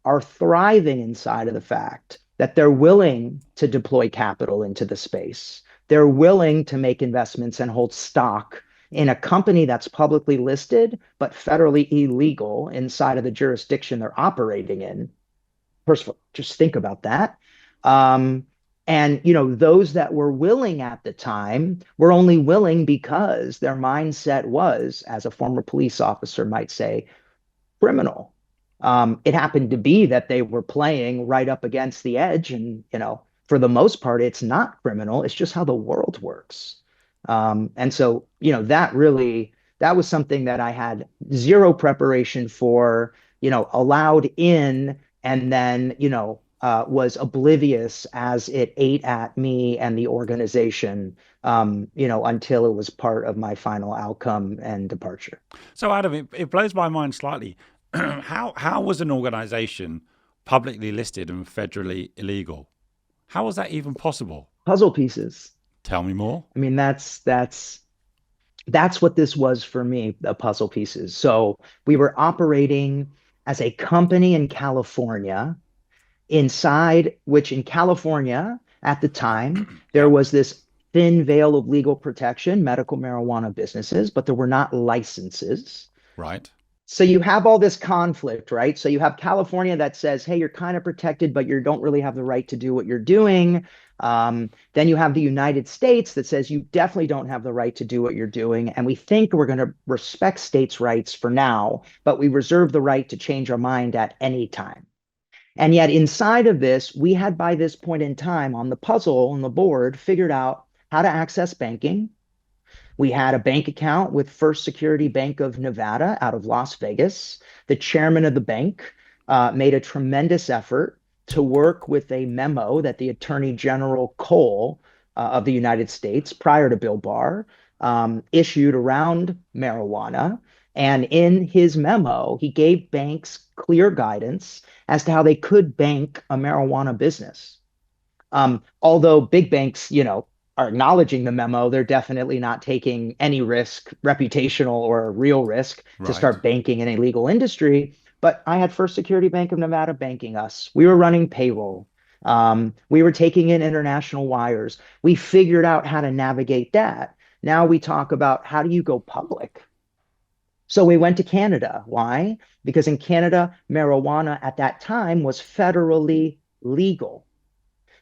Speaker 2: are thriving inside of the fact that they're willing to deploy capital into the space. They're willing to make investments and hold stock in a company that's publicly listed, but federally illegal inside of the jurisdiction they're operating in. First of all, just think about that. And, those that were willing at the time were only willing because their mindset was, as a former police officer might say, criminal. It happened to be that they were playing right up against the edge. And, for the most part, it's not criminal. It's just how the world works. And so, that was something that I had zero preparation for, allowed in, and then, was oblivious as it ate at me and the organization, until it was part of my final outcome and departure.
Speaker 1: So, Adam, it blows my mind slightly. How was an organization publicly listed and federally illegal? How was that even possible?
Speaker 2: Puzzle pieces.
Speaker 1: Tell me more.
Speaker 2: I mean, that's what this was for me, the puzzle pieces. So we were operating as a company in California, inside which, in California at the time, there was this thin veil of legal protection, medical marijuana businesses, but there were not licenses.
Speaker 1: Right.
Speaker 2: So you have all this conflict, right? So you have California that says, hey, you're kind of protected, but you don't really have the right to do what you're doing. Then you have the United States that says you definitely don't have the right to do what you're doing. And we think we're going to respect states' rights for now, but we reserve the right to change our mind at any time. And yet, inside of this, we had by this point in time on the puzzle on the board figured out how to access banking. We had a bank account with First Security Bank of Nevada out of Las Vegas. The chairman of the bank made a tremendous effort to work with a memo that the Attorney General Cole of the United States, prior to Bill Barr, issued around marijuana. And in his memo, he gave banks clear guidance as to how they could bank a marijuana business. Although big banks, are acknowledging the memo, they're definitely not taking any risk, reputational or real risk, to
Speaker 1: Right.
Speaker 2: start banking in a legal industry. But I had First Security Bank of Nevada banking us. We were running payroll. We were taking in international wires. We figured out how to navigate that. Now we talk about how do you go public? So we went to Canada. Why? Because in Canada, marijuana at that time was federally legal.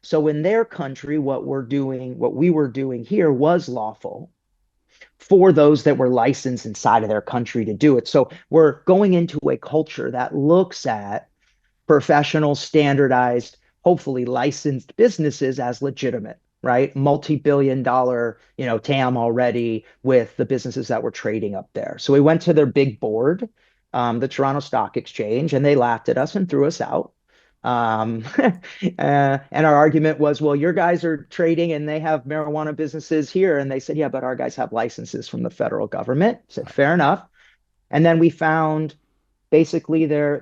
Speaker 2: So in their country, what we were doing here was lawful for those that were licensed inside of their country to do it. So we're going into a culture that looks at professional, standardized, hopefully licensed businesses as legitimate, right? Multi-billion dollar, TAM already with the businesses that were trading up there. So we went to their big board, the Toronto Stock Exchange, and they laughed at us and threw us out. And our argument was, well, your guys are trading and they have marijuana businesses here. And they said, yeah, but our guys have licenses from the federal government. I said, fair enough. And then we found basically their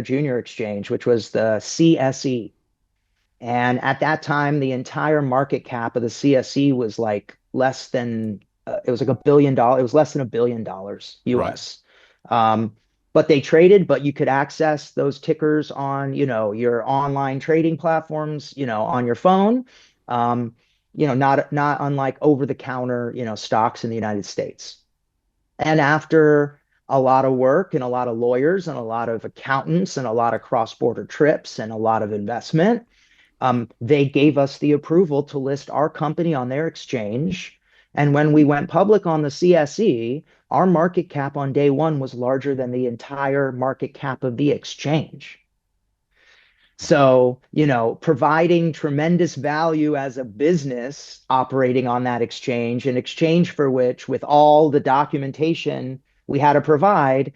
Speaker 2: junior exchange, which was the CSE. And at that time, the entire market cap of the CSE was like less than it was like $1 billion. It was less than $1 billion
Speaker 1: Right.
Speaker 2: US. But they traded, but you could access those tickers on, your online trading platforms, on your phone. Not unlike over the counter, stocks in the United States. And after a lot of work and a lot of lawyers and a lot of accountants and a lot of cross-border trips and a lot of investment, they gave us the approval to list our company on their exchange. And when we went public on the CSE, our market cap on day one was larger than the entire market cap of the exchange.
Speaker 1: Wow.
Speaker 2: So, providing tremendous value as a business operating on that exchange, in exchange for which, with all the documentation we had to provide,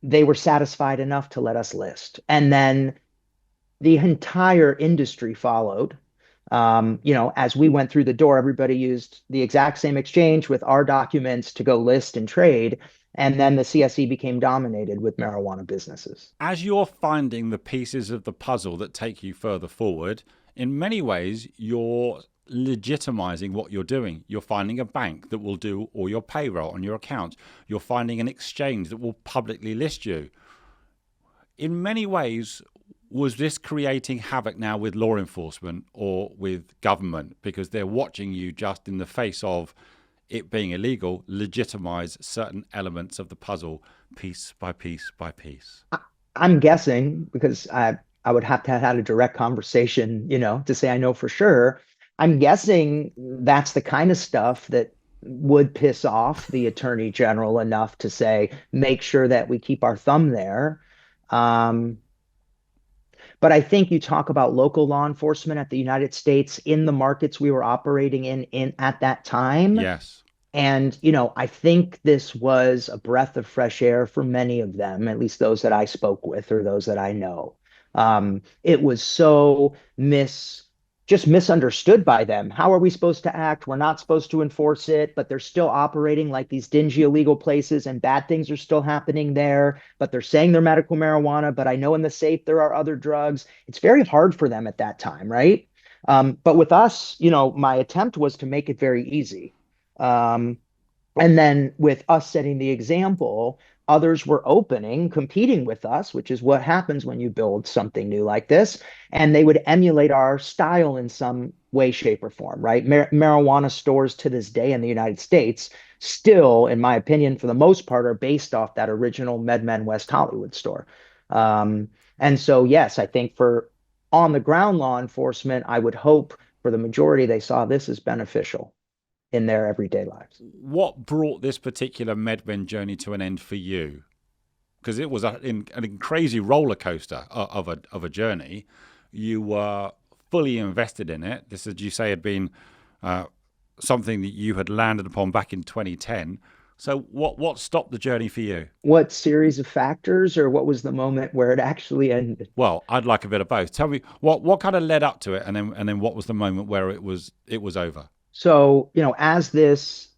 Speaker 2: they were satisfied enough to let us list. And then the entire industry followed. As we went through the door, everybody used the exact same exchange with our documents to go list and trade. And then the CSE became dominated with marijuana businesses.
Speaker 1: As you're finding the pieces of the puzzle that take you further forward, in many ways, you're legitimizing what you're doing. You're finding a bank that will do all your payroll on your account. You're finding an exchange that will publicly list you. In many ways, was this creating havoc now with law enforcement or with government because they're watching you just in the face of it being illegal legitimize certain elements of the puzzle piece by piece by piece?
Speaker 2: I'm guessing because I would have to have had a direct conversation, to say I know for sure. I'm guessing that's the kind of stuff that would piss off the attorney general enough to say, make sure that we keep our thumb there. Um, but I think you talk about local law enforcement at the United States in the markets we were operating in at that time.
Speaker 1: Yes.
Speaker 2: And, I think this was a breath of fresh air for many of them, at least those that I spoke with or those that I know. It was so just misunderstood by them. How are we supposed to act? We're not supposed to enforce it, but they're still operating like these dingy illegal places and bad things are still happening there. But they're saying they're medical marijuana, but I know in the safe there are other drugs. It's very hard for them at that time, right? But with us, my attempt was to make it very easy. Um, and then with us setting the example, others were opening, competing with us, which is what happens when you build something new like this. And they would emulate our style in some way, shape, or form, right? Marijuana stores to this day in the United States still, in my opinion, for the most part, are based off that original MedMen West Hollywood store. And so, yes, I think for on the ground law enforcement, I would hope for the majority, they saw this as beneficial in their everyday lives.
Speaker 1: What brought this particular MedMen journey to an end for you? Because it was a crazy roller coaster of a journey. You were fully invested in it. This, as you say, had been something that you had landed upon back in 2010. So what stopped the journey for you?
Speaker 2: What series of factors, or what was the moment where it actually ended?
Speaker 1: Well, I'd like a bit of both. Tell me what kind of led up to it, and then what was the moment where it was over?
Speaker 2: So, as this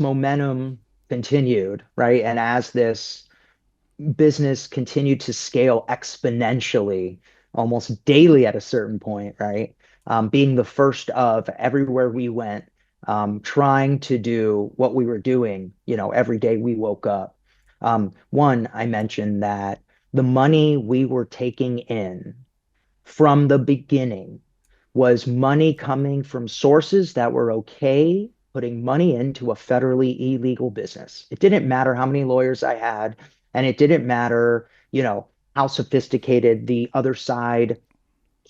Speaker 2: momentum continued, right, and as this business continued to scale exponentially, almost daily at a certain point, right? Being the first of everywhere we went, trying to do what we were doing, every day we woke up. One, I mentioned that the money we were taking in from the beginning was money coming from sources that were okay putting money into a federally illegal business. It didn't matter how many lawyers I had, and it didn't matter, how sophisticated the other side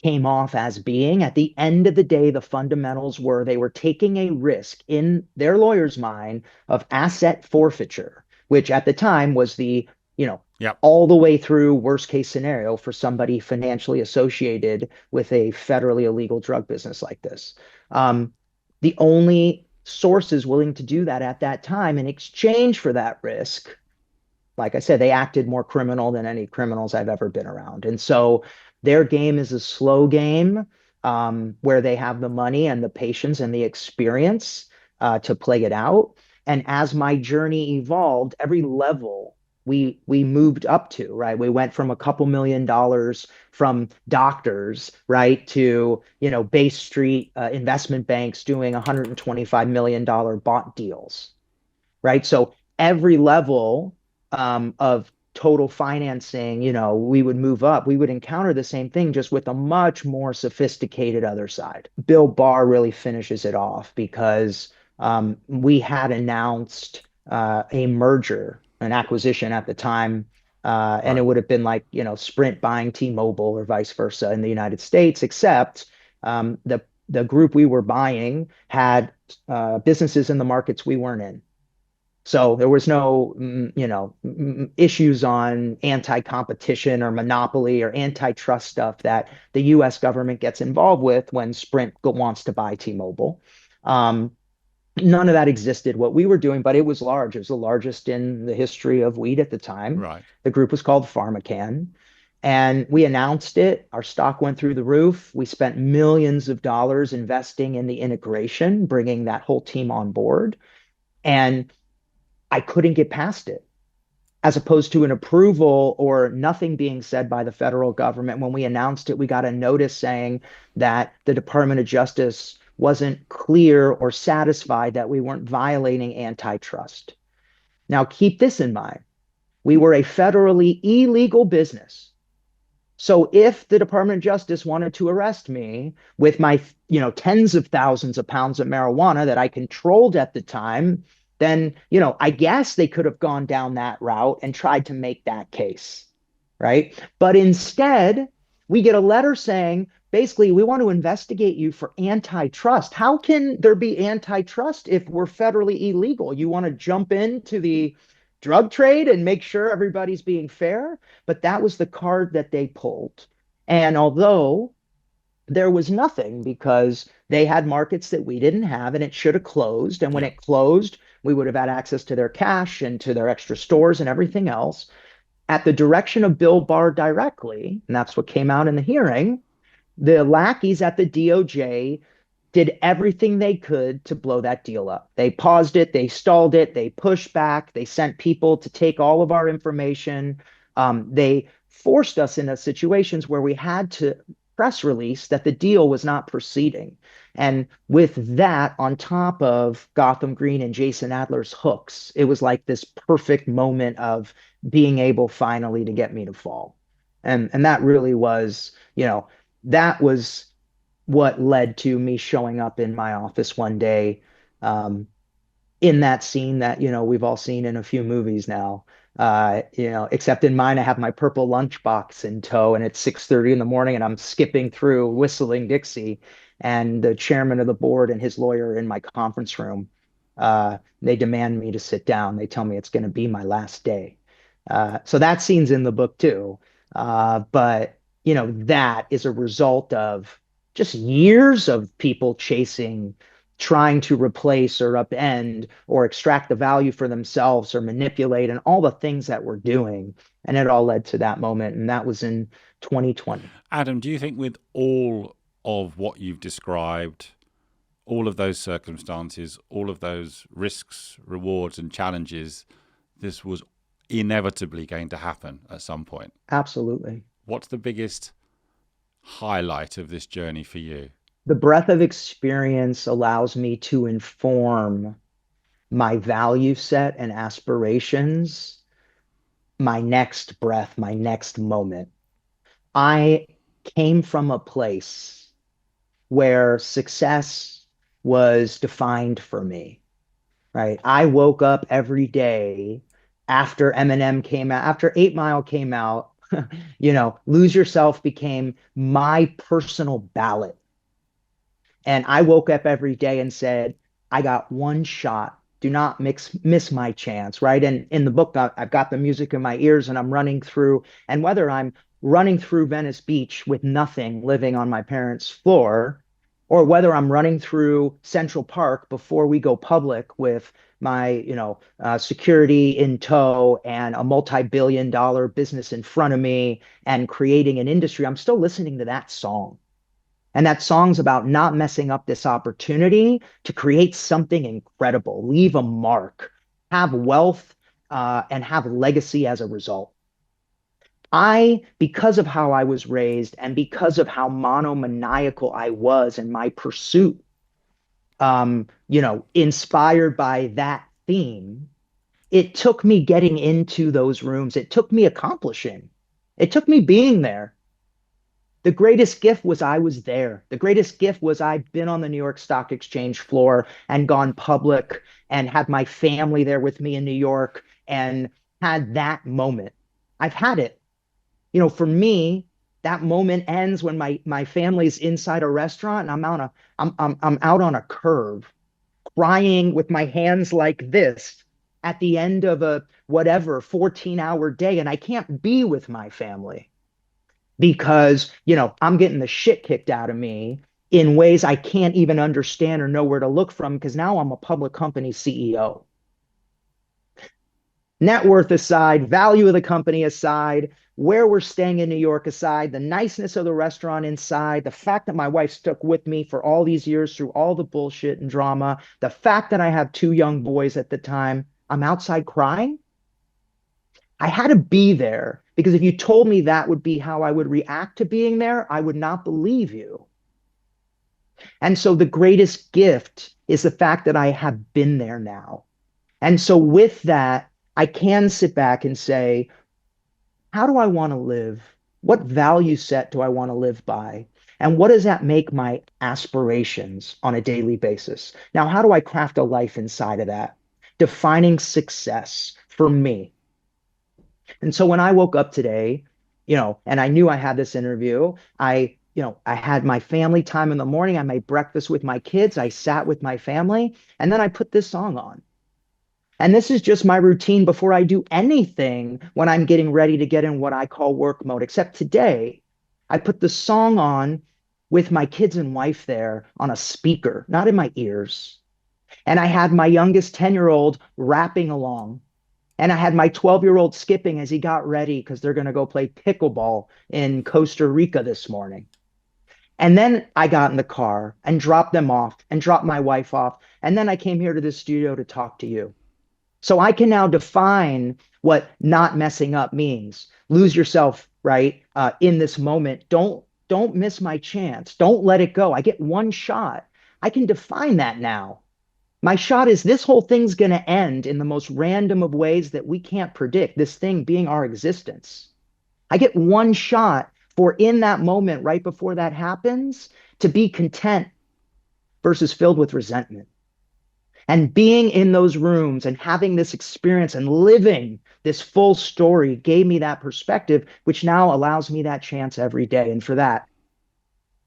Speaker 2: came off as being. At the end of the day, the fundamentals were they were taking a risk in their lawyer's mind of asset forfeiture, which at the time was the, you know,
Speaker 1: Yep.
Speaker 2: all the way through worst case scenario for somebody financially associated with a federally illegal drug business like this. The only sources willing to do that at that time in exchange for that risk, like I said, they acted more criminal than any criminals I've ever been around. And so their game is a slow game, where they have the money and the patience and the experience to play it out. And as my journey evolved, every level we moved up to, right? We went from a couple $1 million from doctors, right, to Bay Street investment banks doing $125 million bought deals, right? So every level of total financing, we would move up. We would encounter the same thing, just with a much more sophisticated other side. Bill Barr really finishes it off because we had announced a merger, an acquisition at the time. And it
Speaker 1: Right.
Speaker 2: would have been like, Sprint buying T-Mobile or vice versa in the United States, except the group we were buying had businesses in the markets we weren't in. So there was no, issues on anti-competition or monopoly or antitrust stuff that the U.S. government gets involved with when Sprint wants to buy T-Mobile. Um, None of that existed, what we were doing, but it was large. It was the largest in the history of weed at the time.
Speaker 1: Right.
Speaker 2: The group was called PharmaCann. And we announced it. Our stock went through the roof. We spent millions of dollars investing in the integration, bringing that whole team on board. And I couldn't get past it, as opposed to an approval or nothing being said by the federal government. When we announced it, we got a notice saying that the Department of Justice wasn't clear or satisfied that we weren't violating antitrust. Now, keep this in mind. We were a federally illegal business. So if the Department of Justice wanted to arrest me with my, tens of thousands of pounds of marijuana that I controlled at the time, then, I guess they could have gone down that route and tried to make that case, right? But instead, we get a letter saying, basically, we want to investigate you for antitrust. How can there be antitrust if we're federally illegal? You want to jump into the drug trade and make sure everybody's being fair? But that was the card that they pulled. And although there was nothing, because they had markets that we didn't have, and it should have closed. And when
Speaker 1: Yeah.
Speaker 2: it closed, we would have had access to their cash and to their extra stores and everything else. At the direction of Bill Barr directly, and that's what came out in the hearing, the lackeys at the DOJ did everything they could to blow that deal up. They paused it, they stalled it, they pushed back, they sent people to take all of our information. They forced us into situations where we had to press release that the deal was not proceeding. And with that, on top of Gotham Green and Jason Adler's hooks, it was like this perfect moment of being able finally to get me to fall. And that really was, that was what led to me showing up in my office one day, in that scene that we've all seen in a few movies now, Except in mine, I have my purple lunchbox in tow, and it's 6:30 in the morning, and I'm skipping through whistling Dixie, and the chairman of the board and his lawyer are in my conference room. They demand me to sit down. They tell me it's going to be my last day. So that scene's in the book too. But that is a result of just years of people chasing, trying to replace or upend or extract the value for themselves or manipulate, and all the things that we're doing. And it all led to that moment. And that was in 2020.
Speaker 1: Adam, do you think with all of what you've described, all of those circumstances, all of those risks, rewards, and challenges, this was inevitably going to happen at some point?
Speaker 2: Absolutely.
Speaker 1: What's the biggest highlight of this journey for you?
Speaker 2: The breadth of experience allows me to inform my value set and aspirations, my next breath, my next moment. I came from a place where success was defined for me, right? I woke up every day after Eminem came out, after 8 Mile came out, Lose Yourself became my personal ballot. And I woke up every day and said, I got one shot. Do not miss my chance, right? And in the book, I've got the music in my ears and I'm running through. And whether I'm running through Venice Beach with nothing, living on my parents' floor, or whether I'm running through Central Park before we go public with my, security in tow and a multi-billion-dollar business in front of me and creating an industry, I'm still listening to that song. And that song's about not messing up this opportunity to create something incredible, leave a mark, have wealth, and have legacy as a result. Because of how I was raised and because of how monomaniacal I was in my pursuit, inspired by that theme, it took me getting into those rooms. It took me accomplishing. It took me being there. The greatest gift was I was there. The greatest gift was I'd been on the New York Stock Exchange floor and gone public and had my family there with me in New York and had that moment. I've had it. For me, that moment ends when my family's inside a restaurant and I'm out on a curve, crying with my hands like this at the end of a whatever 14-hour day, and I can't be with my family because, I'm getting the shit kicked out of me in ways I can't even understand or know where to look from because now I'm a public company CEO. Net worth aside, value of the company aside, where we're staying in New York aside, the niceness of the restaurant inside, the fact that my wife stuck with me for all these years through all the bullshit and drama, the fact that I have 2 young boys at the time, I'm outside crying. I had to be there because if you told me that would be how I would react to being there, I would not believe you. And so the greatest gift is the fact that I have been there now. And so with that, I can sit back and say, how do I want to live? What value set do I want to live by? And what does that make my aspirations on a daily basis? Now, how do I craft a life inside of that? Defining success for me. And so when I woke up today, and I knew I had this interview, I had my family time in the morning. I made breakfast with my kids. I sat with my family, and then I put this song on. And this is just my routine before I do anything when I'm getting ready to get in what I call work mode. Except today, I put the song on with my kids and wife there on a speaker, not in my ears. And I had my youngest 10-year-old rapping along. And I had my 12-year-old skipping as he got ready because they're going to go play pickleball in Costa Rica this morning. And then I got in the car and dropped them off and dropped my wife off. And then I came here to the studio to talk to you. So I can now define what not messing up means. Lose yourself, right? In this moment. Don't miss my chance. Don't let it go. I get one shot. I can define that now. My shot is this whole thing's going to end in the most random of ways that we can't predict, this thing being our existence. I get one shot for in that moment, right before that happens, to be content versus filled with resentment. And being in those rooms and having this experience and living this full story gave me that perspective, which now allows me that chance every day. And for that,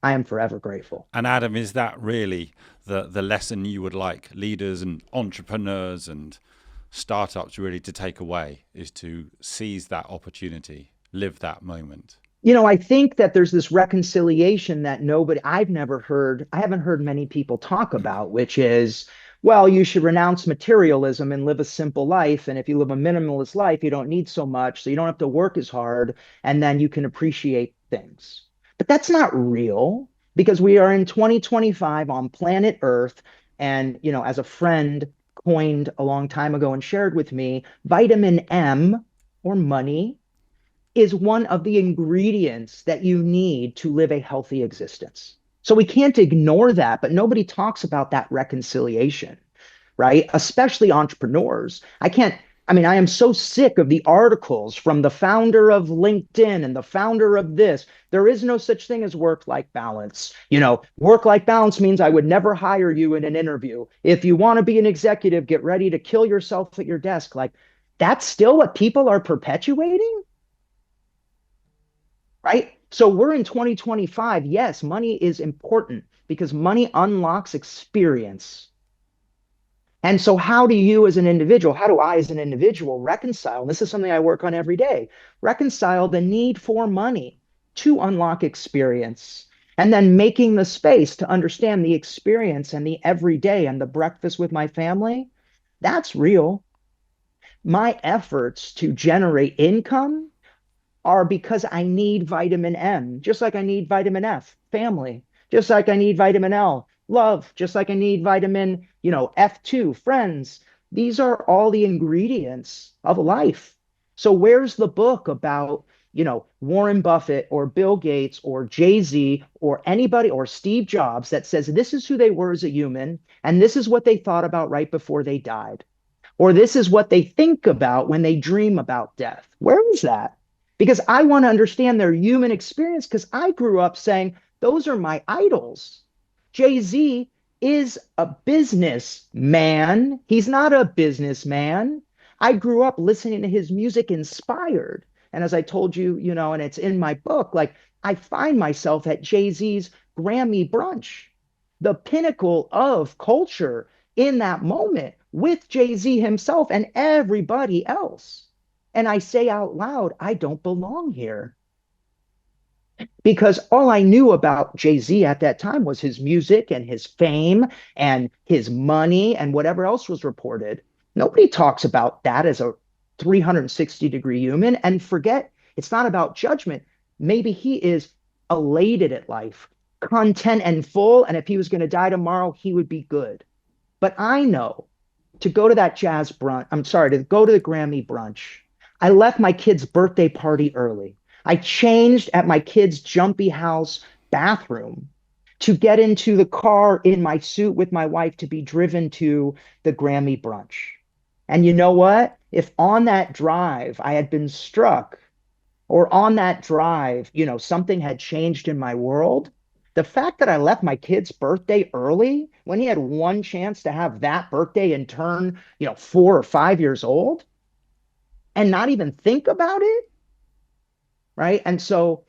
Speaker 2: I am forever grateful.
Speaker 1: And Adam, is that really the lesson you would like leaders and entrepreneurs and startups really to take away, is to seize that opportunity, live that moment?
Speaker 2: I think that there's this reconciliation that I haven't heard many people talk about, which is, well, you should renounce materialism and live a simple life. And if you live a minimalist life, you don't need so much, so you don't have to work as hard, and then you can appreciate things. But that's not real because we are in 2025 on planet Earth. And, as a friend coined a long time ago and shared with me, vitamin M or money is one of the ingredients that you need to live a healthy existence. So we can't ignore that, but nobody talks about that reconciliation, right? Especially entrepreneurs. I am so sick of the articles from the founder of LinkedIn and the founder of this. There is no such thing as work-life balance. Work-life balance means I would never hire you in an interview. If you want to be an executive, get ready to kill yourself at your desk. Like, that's still what people are perpetuating? Right? So we're in 2025. Yes, money is important because money unlocks experience. And so how do you as an individual, how do I as an individual reconcile, and this is something I work on every day, reconcile the need for money to unlock experience, and then making the space to understand the experience and the everyday and the breakfast with my family? That's real. My efforts to generate income are because I need vitamin M, just like I need vitamin F, family, just like I need vitamin L, love, just like I need vitamin, F2, friends. These are all the ingredients of life. So where's the book about, Warren Buffett or Bill Gates or Jay-Z or anybody or Steve Jobs that says this is who they were as a human and this is what they thought about right before they died? Or this is what they think about when they dream about death? Where is that? Because I want to understand their human experience because I grew up saying, those are my idols. Jay-Z is a businessman. He's not a businessman. I grew up listening to his music inspired. And as I told you, and it's in my book, like I find myself at Jay-Z's Grammy brunch, the pinnacle of culture in that moment with Jay-Z himself and everybody else. And I say out loud, I don't belong here. Because all I knew about Jay-Z at that time was his music and his fame and his money and whatever else was reported. Nobody talks about that as a 360-degree human. And forget, it's not about judgment. Maybe he is elated at life, content and full. And if he was going to die tomorrow, he would be good. But I know to go to that jazz brunch, to go to the Grammy brunch, I left my kid's birthday party early. I changed at my kid's jumpy house bathroom to get into the car in my suit with my wife to be driven to the Grammy brunch. And you know what? If on that drive I had been struck, or on that drive, something had changed in my world, the fact that I left my kid's birthday early when he had one chance to have that birthday and turn, 4 or 5 years old and not even think about it, right? And so,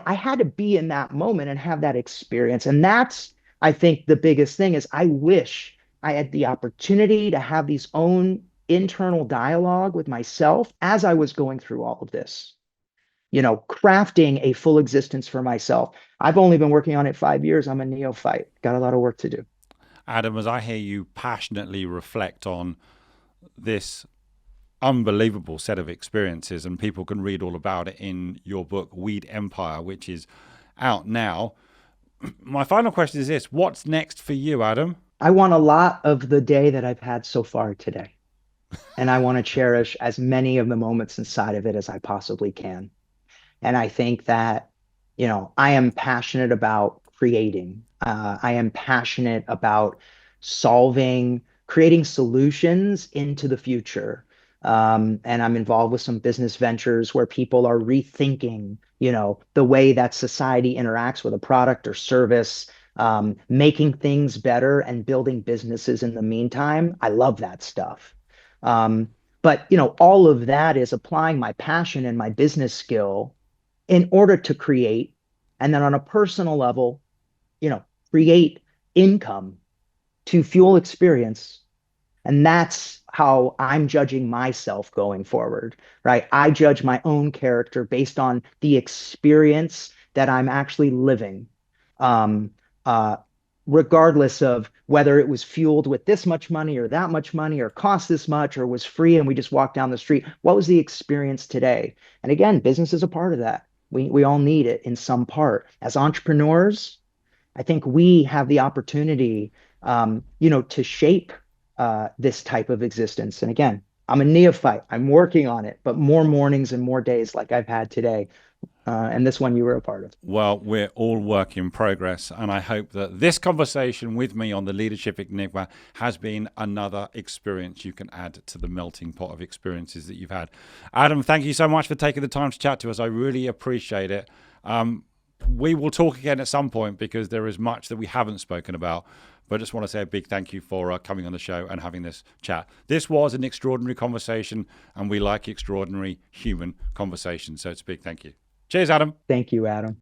Speaker 2: I had to be in that moment and have that experience. And that's, I think, the biggest thing is I wish I had the opportunity to have these own internal dialogue with myself as I was going through all of this, crafting a full existence for myself. I've only been working on it 5 years. I'm a neophyte. Got a lot of work to do.
Speaker 1: Adam, as I hear you passionately reflect on this unbelievable set of experiences, and people can read all about it in your book, Weed Empire, which is out now. My final question is this: what's next for you, Adam?
Speaker 2: I want a lot of the day that I've had so far today. And I want to cherish as many of the moments inside of it as I possibly can. And I think that, I am passionate about creating. I am passionate about creating solutions into the future. And I'm involved with some business ventures where people are rethinking, the way that society interacts with a product or service. making things better and building businesses in the meantime. I love that stuff. But all of that is applying my passion and my business skill in order to create, and then on a personal level, create income to fuel experience. And that's how I'm judging myself going forward, right? I judge my own character based on the experience that I'm actually living, um, uh, regardless of whether it was fueled with this much money or that much money or cost this much or was free and we just walked down the street. What was the experience today? And again, business is a part of that. We all need it in some part. As entrepreneurs, I think we have the opportunity, to shape this type of existence. And again, I'm a neophyte. I'm working on it, but more mornings and more days like I've had today. And this one you were a part of.
Speaker 1: Well, we're all work in progress, and I hope that this conversation with me on the Leadership Enigma has been another experience you can add to the melting pot of experiences that you've had. Adam, thank you so much for taking the time to chat to us. I really appreciate it. We will talk again at some point because there is much that we haven't spoken about. But I just want to say a big thank you for coming on the show and having this chat. This was an extraordinary conversation, and we like extraordinary human conversations. So it's a big thank you. Cheers, Adam.
Speaker 2: Thank you, Adam.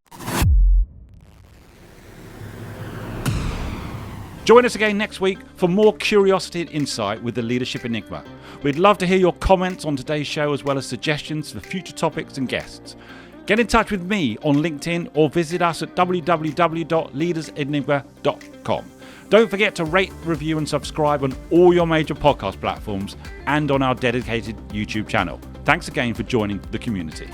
Speaker 1: Join us again next week for more curiosity and insight with the Leadership Enigma. We'd love to hear your comments on today's show as well as suggestions for future topics and guests. Get in touch with me on LinkedIn or visit us at www.leadersenigma.com. Don't forget to rate, review and subscribe on all your major podcast platforms and on our dedicated YouTube channel. Thanks again for joining the community.